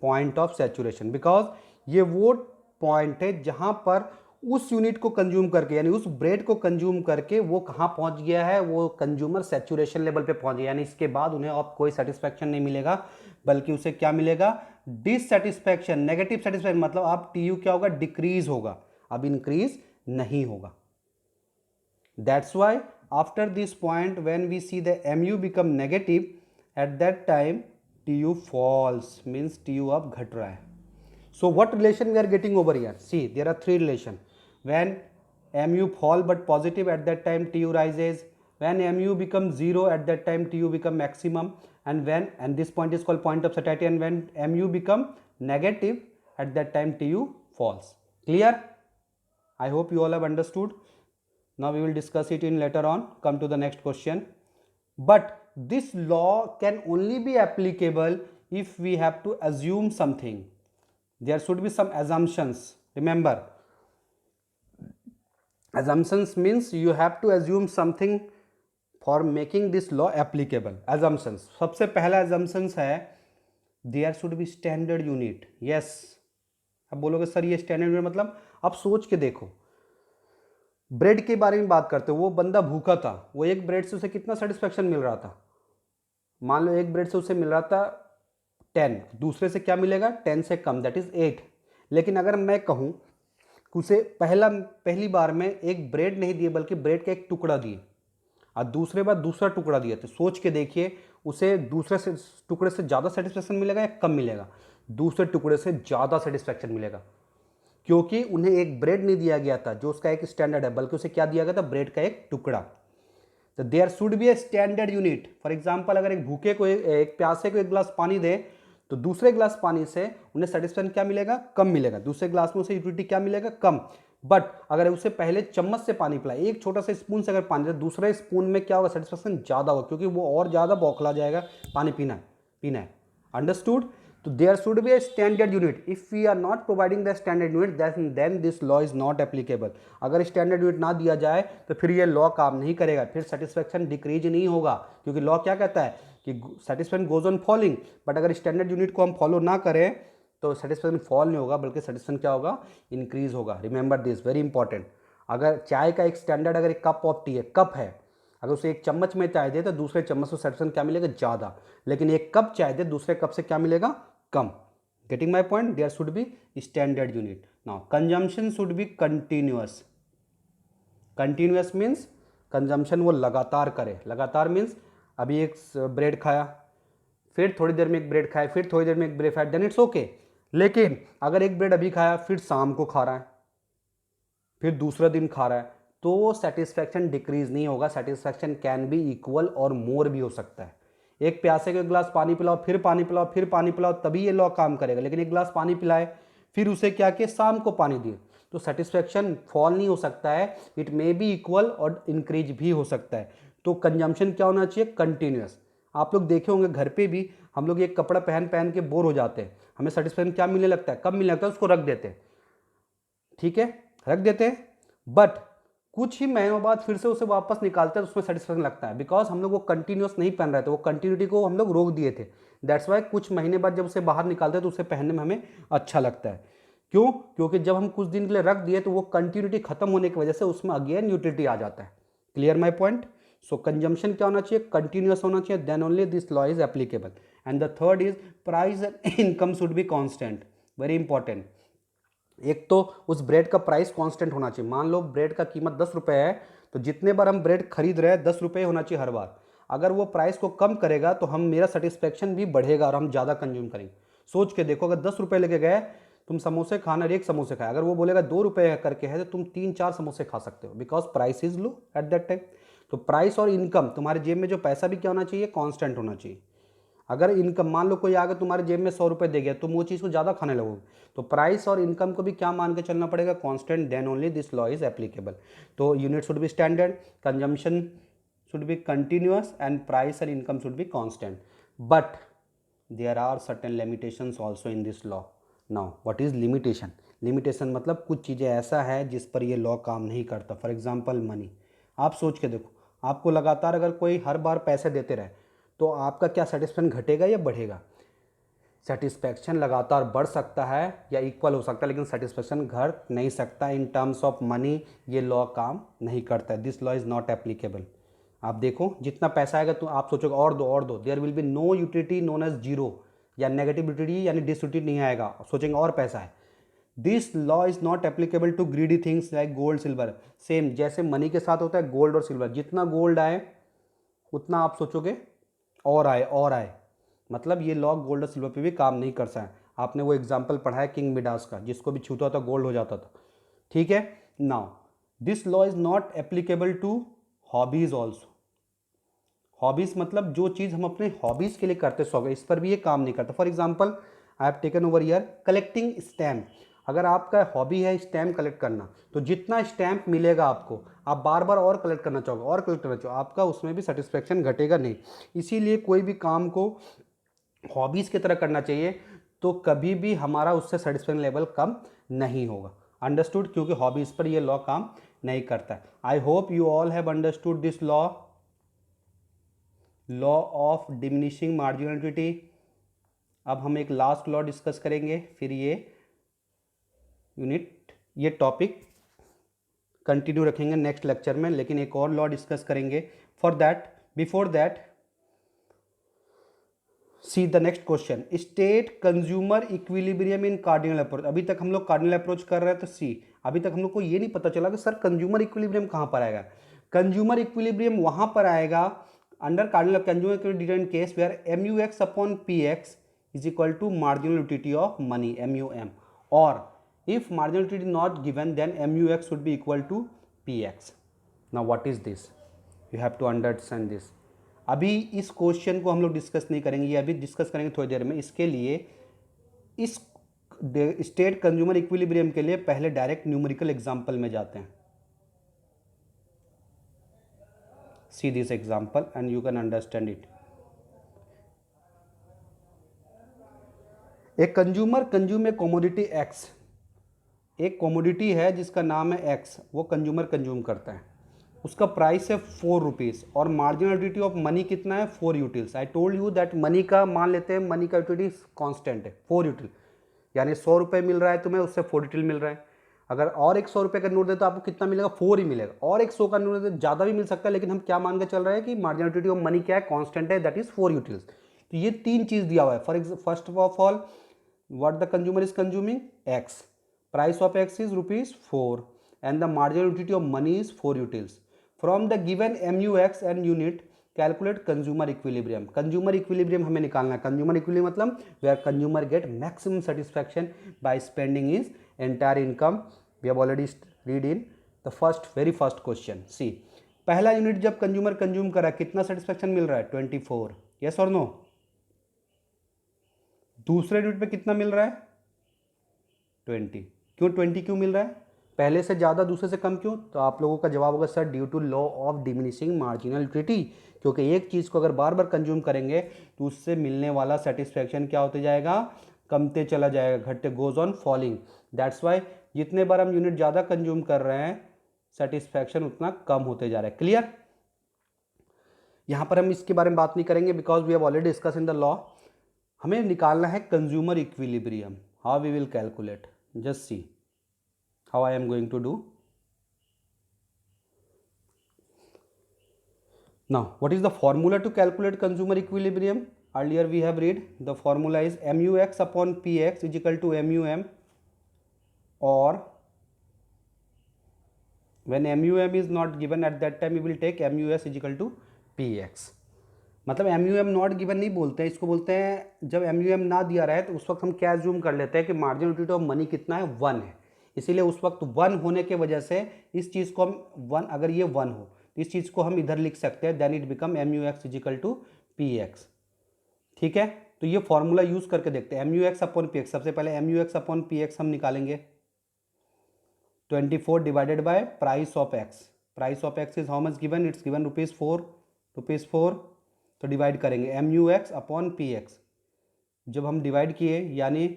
point of saturation, because ये वो point है जहां पर उस unit को consume करके, यानी उस ब्रेड को कंज्यूम करके वो कहाँ पहुंच गया है, वो कंज्यूमर सैचुरेशन लेवल पे पहुंच गया, यानी इसके बाद उन्हें अब कोई सेटिस्फैक्शन नहीं मिलेगा, बल्कि उसे क्या मिलेगा, डिससेटिस्फैक्शन, नेगेटिव सेटिस्फैक्शन. मतलब अब टीयू क्या होगा, डिक्रीज होगा, अब इंक्रीज नहीं होगा. That's why after this point when we see the mu become negative, at that time TU falls, means TU अब घट रहा है. So what relation we are getting over here? See, there are three relation. When mu fall but positive, at that time tu rises. When mu becomes 0, at that time tu become maximum. And this point is called point of satiety. And when mu become negative, at that time tu falls. Clear? I hope you all have understood. Now we will discuss it in later on. Come to the next question. But this law can only be applicable if we have to assume something. There should be some assumptions. Remember, assumptions means you have to assume something for making this law applicable. Assumptions, सबसे पहला assumptions है there should be standard unit. Yes. अब बोलोगे sir ये standard unit मतलब, अब सोच के देखो, ब्रेड के बारे में बात करते हो, वो बंदा भूखा था, वो एक ब्रेड से उसे कितना सेटिस्फेक्शन मिल रहा था, मान लो एक ब्रेड से उसे मिल रहा था 10, दूसरे से क्या मिलेगा, 10 से कम, दैट इज 8. लेकिन अगर मैं कहूँ कि उसे पहली बार में एक ब्रेड नहीं दिए, बल्कि ब्रेड का एक टुकड़ा दिए, और दूसरे बार दूसरा टुकड़ा दिया, तो सोच के देखिए उसे दूसरे से टुकड़े से ज़्यादा सेटिस्फेक्शन मिलेगा या कम मिलेगा? दूसरे टुकड़े से ज़्यादा सेटिस्फेक्शन मिलेगा, क्योंकि उन्हें एक ब्रेड नहीं दिया गया था जो उसका एक स्टैंडर्ड है, बल्कि उसे क्या दिया गया था, ब्रेड का एक टुकड़ा. तो there should be a standard unit. For example, अगर एक भूखे को, एक प्यासे को एक गिलास पानी दे, तो दूसरे गिलास पानी से उन्हें सेटिस्फेक्शन क्या मिलेगा, कम मिलेगा. दूसरे गिलास में उसे यूटिलिटी क्या मिलेगा, कम. बट अगर उसे पहले चम्मच से पानी पिलाए, एक छोटा सा स्पून से अगर पानी दे, दूसरे स्पून में क्या होगा, सेटिस्फेक्शन ज़्यादा होगा, क्योंकि वो और ज़्यादा बौखला जाएगा, पानी पीना है. अंडरस्टूड? तो there should be a standard unit. If we are not providing the standard unit, then this law is not applicable. अगर स्टैंडर्ड यूनिट ना दिया जाए तो फिर ये लॉ काम नहीं करेगा, फिर सेटिस्फेक्शन डिक्रीज नहीं होगा, क्योंकि लॉ क्या कहता है कि satisfaction goes on falling. But अगर स्टैंडर्ड यूनिट को हम फॉलो ना करें तो सेटिस्फेक्शन फॉल नहीं होगा, बल्कि सेटिस्फेक्शन क्या होगा, इंक्रीज होगा. Remember this, very important. अगर चाय का एक स्टैंडर्ड, अगर एक कप ऑफ टी है, कप है, अगर उसे एक चम्मच में चाय दे तो दूसरे चम्मच से सेटिस्फेक्शन क्या मिलेगा, ज़्यादा. लेकिन एक कप चाय दे, दूसरे कप से क्या मिलेगा, कम. Getting my point? There should be standard unit. Now consumption should be continuous. Continuous means consumption वो लगातार करे. लगातार means अभी एक ब्रेड खाया, फिर थोड़ी देर में एक ब्रेड खाया, फिर थोड़ी देर में एक ब्रेड खाया, देन इट्स ओके. लेकिन अगर एक ब्रेड अभी खाया, फिर शाम को खा रहा है, फिर दूसरा दिन खा रहा है, तो सेटिस्फैक्शन डिक्रीज नहीं होगा. सेटिस्फैक्शन कैन बी इक्वल और मोर भी हो सकता है. एक प्यासे को एक गिलास पानी पिलाओ, फिर पानी पिलाओ, फिर पानी पिलाओ, तभी ये लॉ काम करेगा। लेकिन एक गिलास पानी पिलाए, फिर उसे क्या किया, शाम को पानी दिए, तो सेटिस्फैक्शन फॉल नहीं हो सकता है, इट मे बी इक्वल और इंक्रीज भी हो सकता है। तो कंजम्पशन क्या होना चाहिए, कंटिन्यूस। आप लोग देखे होंगे घर पे भी हम लोग एक कपड़ा पहन पहन के बोर हो जाते हैं, हमें सेटिस्फैक्शन क्या मिलने लगता है, कब मिलने लगता है, उसको रख देते हैं, ठीक है, रख देते हैं, बट कुछ ही महीनों बाद फिर से उसे वापस निकालते हैं तो उसमें सेटिस्फैक्शन लगता है, बिकॉज हम लोग वो कंटिन्यूस नहीं पहन रहे थे, वो कंटिन्यूटी को हम लोग रोक दिए थे। दैट्स वाई कुछ महीने बाद जब उसे बाहर निकालते हैं तो उसे पहनने में हमें अच्छा लगता है। क्यों, क्योंकि जब हम कुछ दिन के लिए रख दिए तो वो कंटिन्यूटी खत्म होने की वजह से उसमें अगेन यूटिलिटी आ जाता है। Clear my point. So consumption क्या होना चाहिए, कंटिन्यूस होना चाहिए, then only this law is applicable. And the third is price and income should be constant, very important. एक तो उस ब्रेड का प्राइस कांस्टेंट होना चाहिए। मान लो ब्रेड का कीमत 10 रुपये है, तो जितने बार हम ब्रेड खरीद रहे हैं 10 रुपये होना चाहिए हर बार। अगर वो प्राइस को कम करेगा तो हम, मेरा सेटिस्फेक्शन भी बढ़ेगा और हम ज़्यादा कंज्यूम करेंगे। सोच के देखो, अगर 10 रुपये लेके गए तुम समोसे खाना, एक समोसे खाए, अगर वो बोलेगा 2 रुपये करके है तो तुम 3-4 समोसे खा सकते हो, because price is low eight that time. तो प्राइस और इनकम, तुम्हारे जेब में जो पैसा भी क्या होना चाहिए, कॉन्स्टेंट होना चाहिए। अगर इनकम, मान लो कोई आगे तुम्हारे जेब में 100 रुपये दे गया, तुम वो चीज़ को ज़्यादा खाने लगोगे, तो प्राइस और इनकम को भी क्या मान के चलना पड़ेगा, constant, then only this law is applicable. तो unit should be standard, consumption should be continuous and price and income should be constant, but there are certain limitations also in this law. Now what is limitation, limitation मतलब कुछ चीज़ें ऐसा है जिस पर ये law काम नहीं करता। फॉर एग्जाम्पल मनी, आप सोच के देखो, आपको लगातार अगर कोई हर बार पैसे देते रहे तो आपका क्या सेटिस्फैक्शन घटेगा या बढ़ेगा, सेटिस्फैक्शन लगातार बढ़ सकता है या इक्वल हो सकता है, लेकिन सेटिस्फैक्शन घट नहीं सकता। इन टर्म्स ऑफ मनी ये लॉ काम नहीं करता है, this law is not applicable. आप देखो जितना पैसा आएगा तो आप सोचोगे और दो और दो, there will be no utility known as zero, या नेगेटिव यूटिलिटी यानी डिसयूटिलिटी नहीं आएगा, सोचेंगे और पैसा है। This law is not applicable to greedy things like gold silver. Same जैसे मनी के साथ होता है गोल्ड और सिल्वर, जितना गोल्ड आए उतना आप सोचोगे और आए और आए, मतलब ये लॉ गोल्ड और सिल्वर पे भी काम नहीं करता है। आपने वो एग्जाम्पल पढ़ा है किंग मिडास का, जिसको भी छूता था गोल्ड हो जाता था, ठीक है। Now this law is not applicable to hobbies also. Hobbies मतलब जो चीज़ हम अपने हॉबीज के लिए करते सो, इस पर भी ये काम नहीं करता। For example I have taken over year collecting stamp. अगर आपका हॉबी है स्टैम्प कलेक्ट करना, तो जितना स्टैम्प मिलेगा आपको, आप बार बार और कलेक्ट करना चाहोगे और कलेक्ट करना चाहोगे, आपका उसमें भी सेटिस्फेक्शन घटेगा नहीं। इसीलिए कोई भी काम को हॉबीज़ की तरह करना चाहिए, तो कभी भी हमारा उससे सेटिस्फेक्शन लेवल कम नहीं होगा। अंडरस्टूड, क्योंकि हॉबीज़ पर ये लॉ काम नहीं करता है। I hope you all have understood this law, law of diminishing marginality. अब हम एक लास्ट लॉ डिस्कस करेंगे, फिर ये यूनिट, ये टॉपिक कंटिन्यू रखेंगे नेक्स्ट लेक्चर में, लेकिन एक और लॉ डिस्कस करेंगे। For that, before that, see the next question, state consumer equilibrium in cardinal approach. अभी तक हम लोग कार्डिनल अप्रोच कर रहे हैं, तो सी अभी तक हम लोग को ये नहीं पता चला कि सर कंज्यूमर इक्विलिब्रियम कहाँ पर आएगा। कंज्यूमर इक्विलिब्रियम वहाँ पर आएगा under cardinal consumer equilibrium case where MUX upon PX is equal to marginal utility of money MUM, और if marginal utility not given then MUX should be equal to PX. Now what is this, you have to understand this. अभी इस question को हम लोग discuss नहीं करेंगे, ये अभी डिस्कस करेंगे थोड़ी देर में। इसके लिए इस स्टेट कंज्यूमर इक्विलिब्रियम के लिए पहले डायरेक्ट न्यूमेरिकल एग्जांपल में जाते हैं। See this example and you can understand it. एक consumer consume a commodity X, एक कमोडिटी है जिसका नाम है एक्स, वो कंज्यूमर कंज्यूम करता है, उसका प्राइस है 4 रुपीज़ और मार्जिनल यूटिलिटी ऑफ मनी कितना है, 4 utils. I told you that money का, मान लेते हैं मनी का यूटिलिटी कांस्टेंट है 4 यूटिल, यानी 100 रुपये मिल रहा है तुम्हें, उससे 4 यूटिल मिल रहा है। अगर और एक 100 रुपये का नोट दे तो आपको कितना मिलेगा, 4 ही मिलेगा। और एक 100 का नोट दे ज़्यादा भी मिल सकता है, लेकिन हम क्या मान के चल रहे हैं कि मार्जिनल यूटिलिटी ऑफ मनी क्या है, कॉन्स्टेंट है, दैट इज 4 यूटिल्स। तो ये 3 चीज़ दिया हुआ है। First of all what the consumer is consuming, x, price of x is rupees 4 and the marginal utility of money is 4 utils. From the given MUX and unit calculate consumer equilibrium. Consumer equilibrium हमें निकालना है। Consumer equilibrium मतलब where consumer get maximum satisfaction by spending his entire income. We have already read in the very first question. See, पहला unit जब consumer consume करा कितना satisfaction मिल रहा है, 24, यस और नो? दूसरे यूनिट पे कितना मिल रहा है? 20। क्यों 20 क्यों मिल रहा है? पहले से ज़्यादा दूसरे से कम क्यों? तो आप लोगों का जवाब होगा sir due to law of diminishing marginal utility, क्योंकि एक चीज़ को अगर बार बार कंज्यूम करेंगे तो उससे मिलने वाला सेटिस्फैक्शन क्या होते जाएगा? कमते चला जाएगा, घटते, goes on falling. That's why जितने बार हम यूनिट ज़्यादा कंज्यूम कर रहे हैं सेटिस्फैक्शन उतना कम होते जा रहा है। क्लियर? यहाँ पर हम इसके बारे में बात नहीं करेंगे because we have already discuss in the law. हमें निकालना है consumer equilibrium. How we will calculate? Just see how I am going to do. Now, what is the formula to calculate consumer equilibrium? Earlier we have read the formula is MUX upon PX is equal to MUM, or when MUM is not given at that time we will take MUS is equal to PX. मतलब MUM not given नहीं बोलते हैं, इसको बोलते हैं जब MUM ना दिया रहे तो उस वक्त हम क्या एज्यूम कर लेते हैं कि मार्जिनल यूटिलिटी ऑफ मनी कितना है? 1 है। इसीलिए उस वक्त 1 होने के वजह से इस चीज़ को हम 1, अगर ये 1 हो तो इस चीज़ को हम इधर लिख सकते हैं, then it become MUX is equal to PX। ठीक है, तो ये फॉर्मूला यूज करके देखते हैं। MUX अपॉन PX, सबसे पहले MUX अपॉन PX हम निकालेंगे। 24 divided by price of x. Price of x is how much given? It's given ₹4। तो डिवाइड करेंगे MUX अपॉन PX। जब हम डिवाइड किए यानी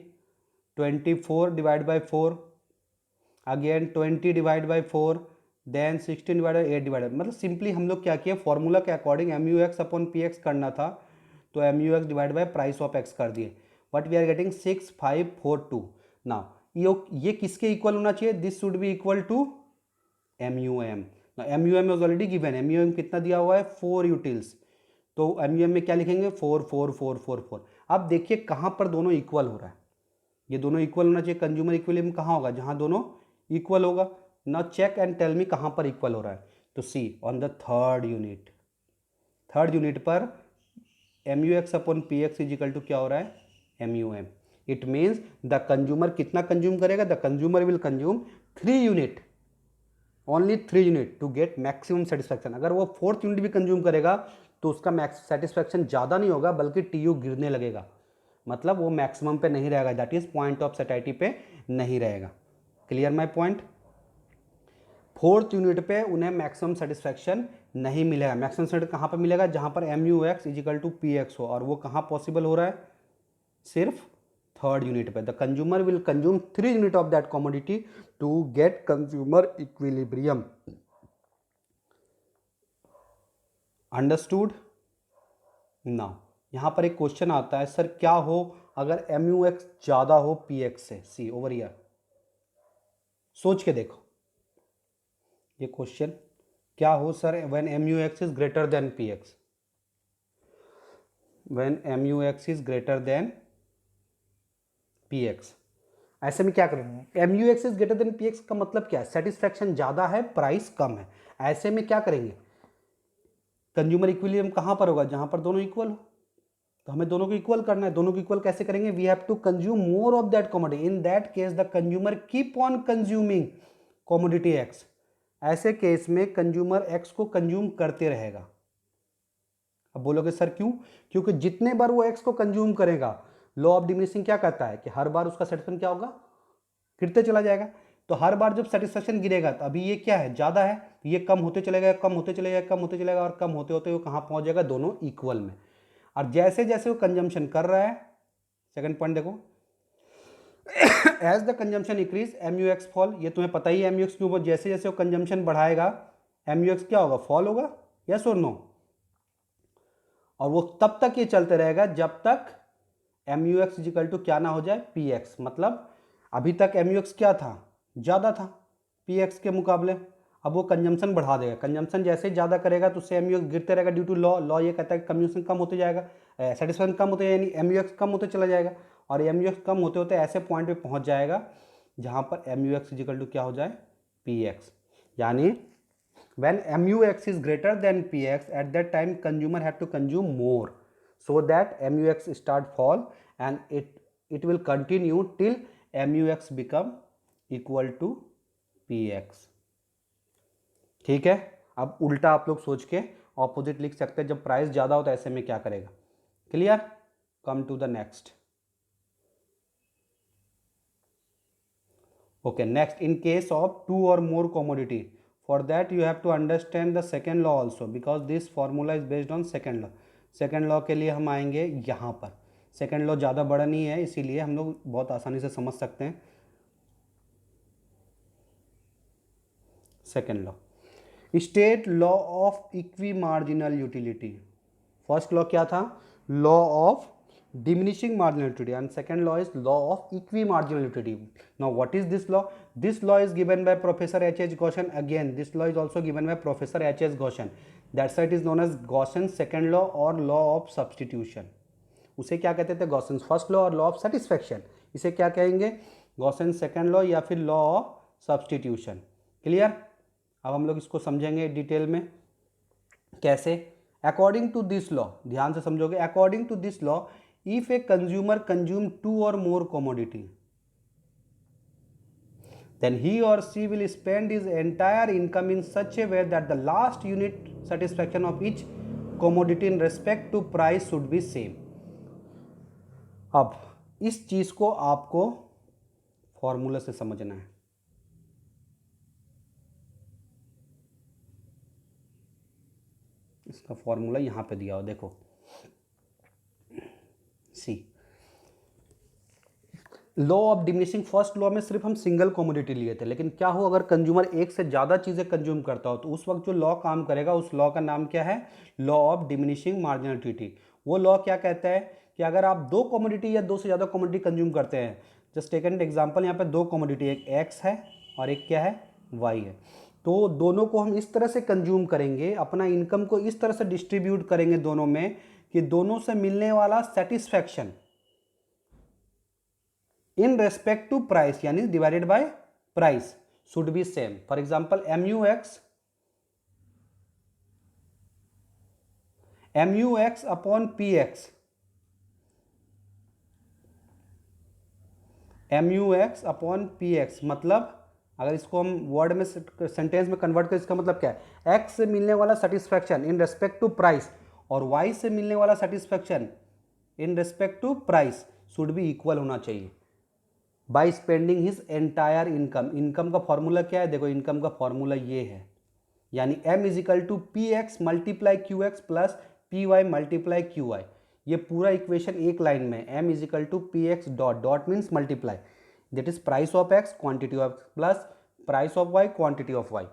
24 divide by 4, again 20 divide by 4, then 16 divide by 8 divide, मतलब simply हम लोग क्या किए, फॉर्मूला के अकॉर्डिंग MUX अपॉन PX करना था तो MUX divide by price of X कर दिए। But we are getting 6542। नाउ ये किसके इक्वल होना चाहिए? This should be equal to MUM। MUM is already given. MUM कितना दिया हुआ है? 4 यूटिल्स। तो MUM में क्या लिखेंगे? 4 4 4 4 4। अब देखिए कहाँ पर दोनों इक्वल हो रहा है। ये दोनों इक्वल होना चाहिए। कंज्यूमर इक्विलिब्रियम कहाँ होगा? जहाँ दोनों इक्वल होगा। Now check and tell me कहाँ पर इक्वल हो रहा है। तो see on the third unit. Third unit पर MUX upon PX is equal to क्या हो रहा है? MUM। It means the consumer कितना कंज्यूम करेगा? The consumer will consume 3 unit, only 3 unit to get maximum satisfaction. अगर वो 4th यूनिट भी कंज्यूम करेगा तो उसका सेटिस्फैक्शन ज़्यादा नहीं होगा बल्कि TU गिरने लगेगा, मतलब वो मैक्सिमम पे नहीं रहेगा, दैट इज पॉइंट ऑफ सैटिस्फैक्टी पे नहीं रहेगा। Clear my point? 4th unit पे उन्हें मैक्सिमम सेटिस्फैक्शन नहीं मिलेगा। मैक्सिमम सेटिस्फैक्शन कहाँ पर मिलेगा? जहाँ पर MUX is equal to PX हो, और वो कहाँ पॉसिबल हो रहा है? सिर्फ 3rd यूनिट पे। The consumer will consume 3 unit of that commodity to get consumer equilibrium. Understood? Now यहाँ पर एक क्वेश्चन आता है, सर क्या हो अगर MUX ज़्यादा हो PX से? सी ओवर हियर, सोच के देखो ये क्वेश्चन। क्या हो sir when MUX is greater than PX? When MUX is greater than PX, ऐसे में क्या करेंगे? MUX is greater than PX का मतलब क्या है? सेटिस्फैक्शन ज़्यादा है, प्राइस कम है। ऐसे में क्या करेंगे? कंज्यूमर इक्विलिब्रियम कहाँ पर होगा? जहाँ पर दोनों इक्वल हो। तो हमें दोनों को इक्वल करना है। दोनों को इक्वल कैसे करेंगे? We have to consume more of that commodity. In that case the consumer keep on consuming commodity X. ऐसे केस में कंज्यूमर एक्स को कंज्यूम करते रहेगा। अब बोलोगे सर क्यों? क्योंकि जितने बार वो एक्स को कंज्यूम करेगा, लॉ ऑफ डिमिनिशिंग क्या कहता है कि हर बार उसका सेटिस्फैक्शन क्या होगा? गिरते चला जाएगा। तो हर बार जब सेटिस्फैक्शन गिरेगा तो अभी ये क्या है? ज़्यादा है, तो ये कम होते चलेगा, कम होते चलेगा, कम होते चलेगा, और कम होते होते वो कहाँ पहुँच जाएगा? दोनों इक्वल में। और जैसे जैसे वो कंजम्पशन कर रहा है, सेकंड पॉइंट देखो, as the consumption increase MUX fall. ये तुम्हें पता ही है MUX क्यों? जैसे जैसे वो कंजम्पशन बढ़ाएगा MUX क्या होगा? फॉल होगा। यस और नो? और वो तब तक ये चलते रहेगा जब तक MUX इज इक्वल टू क्या ना हो जाए? PX। मतलब अभी तक MUX क्या था? ज़्यादा था PX के मुकाबले। अब वो कंजम्पशन बढ़ा देगा। कंजम्पशन जैसे ज़्यादा करेगा तो उससे MUX गिरते रहेगा ड्यू टू लॉ ये कहता है कि कंजम्पशन कम होते जाएगा, सेटिस्फैक्शन कम होते यानी MUX कम होते चला जाएगा, और MUX कम होते होते ऐसे पॉइंट पे पहुंच जाएगा जहां पर MUX इज इक्वल टू क्या हो जाए? PX। यानी when MUX is greater than PX, at that time consumer have to consume more so that MUX start fall, and it will continue till MUX become equal to PX। ठीक है? अब उल्टा आप लोग सोच के ऑपोजिट लिख सकते हैं। जब प्राइस ज़्यादा होता है ऐसे में क्या करेगा? Clear? Come to the next. Okay, next, in case of two or more commodity, for that you have to understand the second law also, because this formula is based on second law. Second law के लिए हम आएंगे यहाँ पर. Second law ज़्यादा बड़ा नहीं है, इसीलिए हम लोग बहुत आसानी से समझ सकते हैं. Second law, state law of equi marginal utility. First law क्या था? Law of diminishing marginal utility, and second law is law of equimarginal utility. Now what is this law? This law is given by Professor H.H. Gaussian. Again, this law is also given by Professor H.H. Gaussian. That's why it is known as Gaussian's second law or law of substitution. उसे क्या कहते थे? Gaussian's first law और law of satisfaction. इसे क्या कहेंगे? Gaussian's second law या फिर law of substitution. क्लियर? अब हम लोग इसको समझेंगे डिटेल में. कैसे? According to this law, ध्यान से समझोगे. According to this law, if a consumer consume two or more commodity, then he or she will spend his entire income in such a way that the last unit satisfaction of each commodity in respect to price should be same. अब इस चीज को आपको formula से समझना है. इसका formula यहां पे दिया हो, देखो. See, law of diminishing, first law में सिर्फ हम सिंगल कमोडिटी लिए थे, लेकिन क्या हो अगर कंज्यूमर एक से ज़्यादा चीज़ें कंज्यूम करता हो, तो उस वक्त जो लॉ काम करेगा उस लॉ का नाम क्या है? Law of diminishing marginal utility. वो लॉ क्या कहता है कि अगर आप दो कमोडिटी या दो से ज़्यादा कमोडिटी कंज्यूम करते हैं, जस्ट टेक एन एग्जाम्पल, यहाँ पे दो कमोडिटी, एक एक्स है और एक क्या है? वाई है. तो दोनों को हम इस तरह से कंज्यूम करेंगे, अपना इनकम को इस तरह से डिस्ट्रीब्यूट करेंगे दोनों में कि दोनों से मिलने वाला satisfaction in respect to price यानी divided by price should be same. For example mu x upon P X, mu x upon P X, मतलब अगर इसको हम वर्ड में सेंटेंस में कन्वर्ट करें, इसका मतलब क्या है? x से मिलने वाला satisfaction in respect to price और y से मिलने वाला satisfaction in respect to price should be equal होना चाहिए by spending his entire income. Income का फॉर्मूला क्या है? देखो, इनकम का फॉर्मूला ये है, यानी m is equal to P X multiply Q x plus P Y multiply Q Y. ये पूरा इक्वेशन एक लाइन में, m is equal to P X dot dot means multiply, that is price of X quantity of x plus price of Y quantity of Y.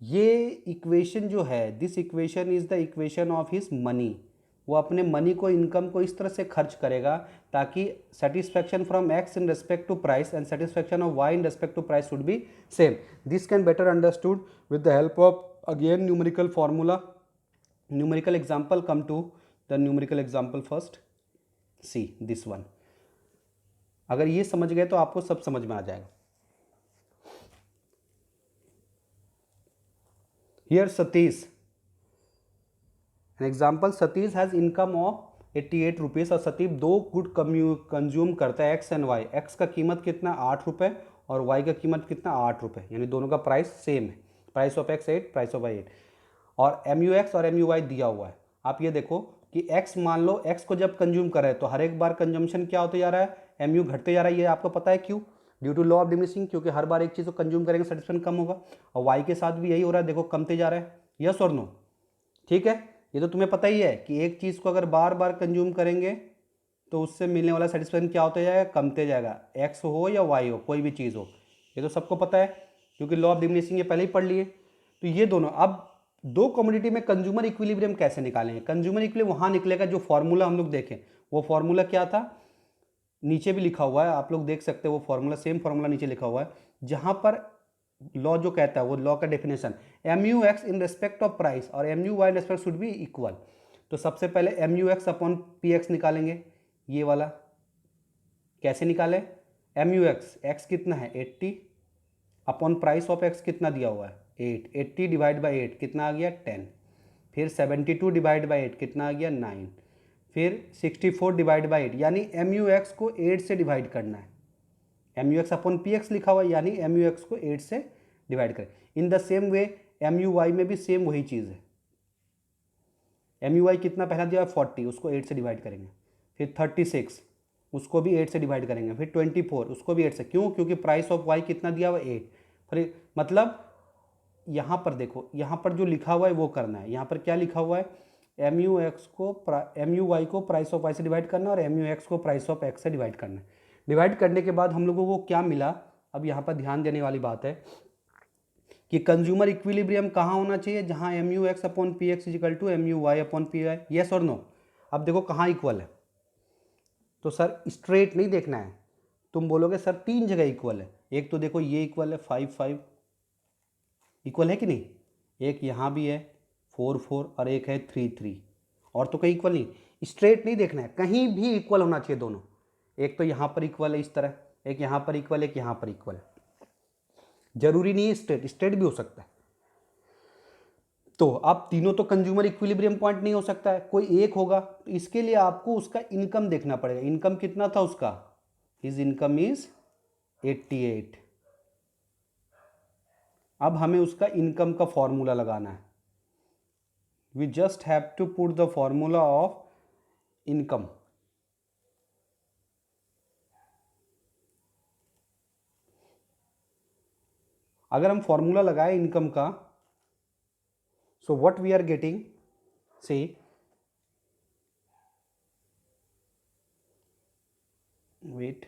ये equation जो है, this equation is the equation of his money. वो अपने money को, income को इस तरह से खर्च करेगा ताकि satisfaction from X in respect to price and satisfaction of Y in respect to price should be same. This can better understood with the help of again numerical formula. Numerical example, come to the numerical example first. See this one. अगर ये समझ गए तो आपको सब समझ में आ जाएगा. Here Satish, an example, Satish has income of 88 rupees और सतीश दो गुड कंज्यूम करता है एक्स एंड वाई. एक्स का कीमत कितना? 8 रुपये और वाई का कीमत कितना? 8 रुपये, यानी दोनों का प्राइस सेम है. Price of X 8, price of Y 8, और एम यू एक्स और एम यू वाई दिया हुआ है. आप ये देखो कि एक्स, मान लो एक्स को जब कंज्यूम करे तो हर एक बार कंजम्पशन क्या होते जा रहा है? एम यू घटते जा रहा है. ये आपको पता है क्यों? Due to law of diminishing, क्योंकि हर बार एक चीज़ को कंज्यूम करेंगे सेटिस्फैक्शन कम होगा. और वाई के साथ भी यही हो रहा है, देखो कमते जा रहा है. यस और नो? ठीक है, ये तो तुम्हें पता ही है कि एक चीज़ को अगर बार बार कंज्यूम करेंगे तो उससे मिलने वाला सेटिस्फैक्शन क्या होता जाएगा? कमते जाएगा. एक्स हो या वाई हो, कोई भी चीज़ हो, ये तो सबको पता है क्योंकि लॉ ऑफ डिमिनिशिंग ये पहले ही पढ़ लिए. तो ये दोनों, अब दो कमोडिटी में कंज्यूमर इक्विलिब्रियम कैसे निकालेंगे? कंज्यूमर इक्विलिब्रियम वहाँ निकलेगा जो फॉर्मूला हम लोग देखें. वो फॉर्मूला क्या था? नीचे भी लिखा हुआ है, आप लोग देख सकते हैं. वो फॉर्मूला, सेम फॉर्मूला नीचे लिखा हुआ है, जहाँ पर लॉ जो कहता है वो लॉ का definition, M U X in respect of price और M U Y in respect should be equal. तो सबसे पहले M U x upon P X निकालेंगे. ये वाला कैसे निकालें? एम यू एक्स, एक्स कितना है? 80 अपॉन प्राइस ऑफ एक्स कितना दिया हुआ है? 8. 80 डिवाइड बाई 8 कितना आ गया? 10. फिर 72 डिवाइड बाई 8 कितना आ गया? 9. फिर 64 डिवाइड बाई 8, यानी एम यू एक्स को 8 से डिवाइड करना है. M U x upon P X लिखा हुआ है, यानी एम यू एक्स को 8 से डिवाइड करें. In the same way M U Y में भी सेम वही चीज़ है. एम यू वाई कितना पहला दिया है 40, उसको 8 से डिवाइड करेंगे, फिर 36 उसको भी 8 से डिवाइड करेंगे, फिर 24 उसको भी 8 से, क्यों? क्योंकि प्राइस ऑफ वाई कितना दिया हुआ है 8। फिर मतलब यहाँ पर देखो, यहाँ पर जो लिखा हुआ है वो करना है। यहाँ पर क्या लिखा हुआ है, एम यू वाई को प्राइस ऑफ वाई से डिवाइड करना है और एम यू एक्स को प्राइस ऑफ एक्स से डिवाइड करना है। डिवाइड करने के बाद हम लोगों को क्या मिला, अब यहाँ पर ध्यान देने वाली बात है कि कंज्यूमर इक्विलिब्रियम कहाँ होना चाहिए, जहाँ M U x upon P x is equal to M U y upon P y, yes और नो। अब देखो कहाँ इक्वल है, तो सर स्ट्रेट नहीं देखना है, तुम बोलोगे सर 3 जगह इक्वल है। एक तो देखो ये इक्वल है 5 इक्वल है कि नहीं, एक यहाँ भी है 4 और एक है 3 और तो कहीं इक्वल नहीं। स्ट्रेट नहीं देखना है, कहीं भी इक्वल होना चाहिए दोनों। एक तो यहाँ पर इक्वल है इस तरह, एक यहाँ पर इक्वल है, एक यहाँ पर इक्वल है। जरूरी नहीं है स्ट्रेट भी हो सकता है। तो अब तीनों तो कंज्यूमर इक्विलिब्रियम पॉइंट नहीं हो सकता है, कोई एक होगा। तो इसके लिए आपको उसका इनकम देखना पड़ेगा। इनकम कितना था उसका, हिज इनकम इज 88। अब हमें उसका इनकम का फॉर्मूला लगाना है। We just have to put the formula of income. अगर हम फॉर्मूला लगाए इनकम का, so what we are getting, say wait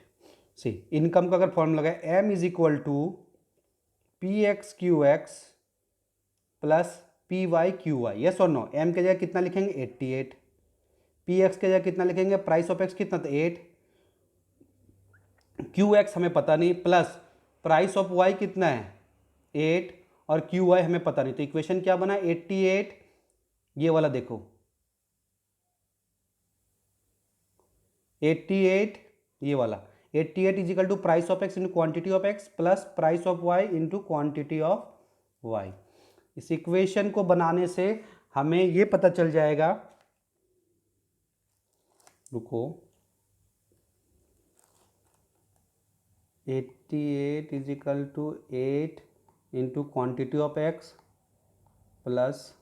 see income का अगर फॉर्मूला लगाए, M is equal to P x Q x plus P y Q y, yes और no. M के जगह कितना लिखेंगे 88, पी एक्स के जगह कितना लिखेंगे, प्राइस ऑफ एक्स कितना था 8, क्यू एक्स हमें पता नहीं, प्लस प्राइस ऑफ वाई कितना है 8 और क्यू वाई हमें पता नहीं। तो इक्वेशन क्या बना 88, ये वाला देखो 88, ये वाला 88 is equal to price of x into quantity of x plus price of y into quantity of y. इस इक्वेशन को बनाने से हमें ये पता चल जाएगा, रुको, 88 is equal to 8 into quantity of x plus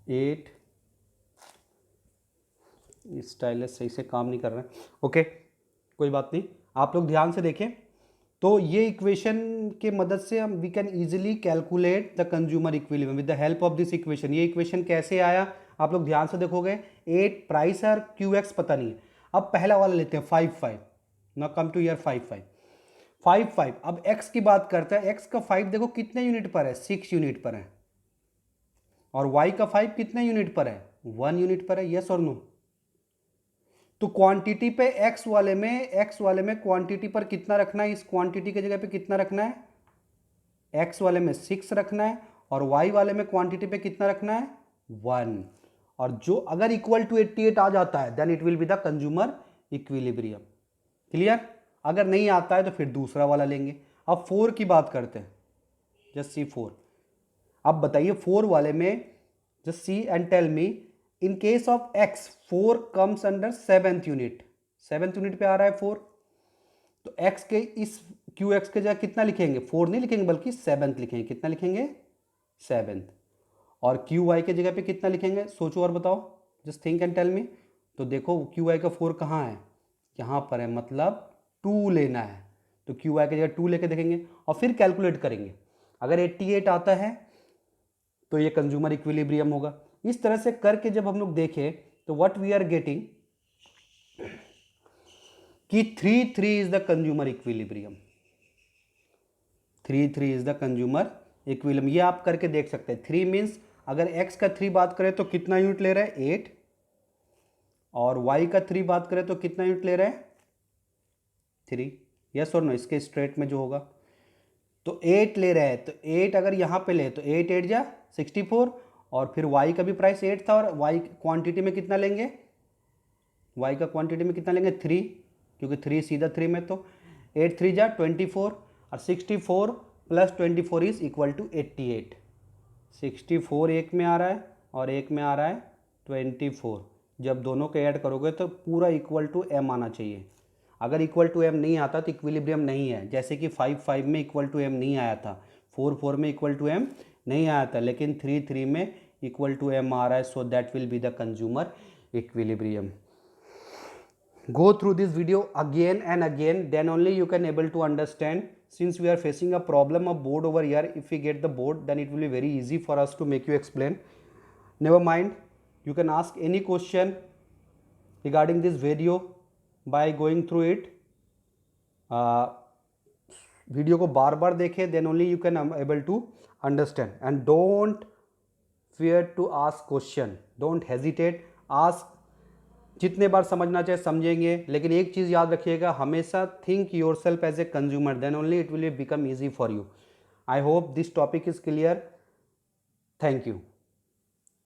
8, stylus सही से काम नहीं कर रहा है, ओके कोई बात नहीं, आप लोग ध्यान से देखें। तो ये इक्वेशन के मदद से हम we can easily calculate the consumer equilibrium with the help of this equation. ये इक्वेशन कैसे आया आप लोग ध्यान से देखोगे, 8 प्राइस है और क्यू एक्स पता नहीं है। अब पहला वाला लेते हैं 5 ना कम टू ईयर 5 अब x की बात करते हैं, x का 5 देखो कितने यूनिट पर है 6 यूनिट पर है, और y का 5 कितने यूनिट पर है 1 यूनिट पर है, यस और नो। तो क्वांटिटी पे x वाले में क्वांटिटी पर कितना रखना है, इस क्वांटिटी की जगह पे कितना रखना है, x वाले में 6 रखना है और y वाले में क्वांटिटी पे कितना रखना है 1। और जो अगर इक्वल टू 88 आ जाता है then it will be the consumer equilibrium. Clear? अगर नहीं आता है तो फिर दूसरा वाला लेंगे। अब 4 की बात करते हैं, जस्ट सी 4। अब बताइए 4 वाले में just see and tell me, in case of x 4 comes under 7th unit, 7th unit पे आ रहा है 4, तो x के इस qx के जगह कितना लिखेंगे 4 नहीं लिखेंगे बल्कि 7th लिखेंगे। कितना लिखेंगे 7th। और qy के जगह पे कितना लिखेंगे, सोचो और बताओ, just think and tell me. तो देखो qy का 4 कहाँ है, यहाँ पर है, मतलब 2 लेना है। तो qy की जगह 2 लेके देखेंगे और फिर कैलकुलेट करेंगे। अगर 88 आता है तो ये कंज्यूमर इक्विलिब्रियम होगा। इस तरह से करके जब हम लोग देखें तो व्हाट वी आर गेटिंग कि 3 is the consumer equilibrium, 3 is the consumer equilibrium. ये आप करके देख सकते हैं। 3 मीन्स अगर x का 3 बात करें तो कितना यूनिट ले रहा है 8, और y का 3 बात करें तो कितना यूनिट ले रहा है 3, यस और नो। इसके स्ट्रेट में जो होगा तो 8 ले रहा है, तो 8 अगर यहाँ पे ले तो 8 8 जा 64, और फिर y का भी प्राइस 8 था और y क्वांटिटी में कितना लेंगे, y का क्वांटिटी में कितना लेंगे 3, क्योंकि 3 सीधा 3 में, तो 8 3 जा 24 और 64 प्लस 24 इज इक्वल टू 88। 64 एक में आ रहा है और एक में आ रहा है 24। जब दोनों को ऐड करोगे तो पूरा इक्वल टू m आना चाहिए। अगर इक्वल टू m नहीं आता तो इक्विलिब्रियम नहीं है, जैसे कि 5 में इक्वल टू m नहीं आया था, 4 में इक्वल टू m नहीं आया था, लेकिन 3 में इक्वल टू m आ रहा है, so that will be the consumer equilibrium. Go through this video again and again, then only you can able to understand. Since we are facing a problem of board over here, if we get the board, then it will be very easy for us to make you explain. Never mind, you can ask any question regarding this video by going through it. Video को बार बार देखें, then only you can able to understand. And don't fear to ask question, don't hesitate, ask. जितने बार समझना चाहे समझेंगे, लेकिन एक चीज़ याद रखिएगा हमेशा, think yourself as a consumer, then only it will become easy for you. I hope this topic is clear. Thank you.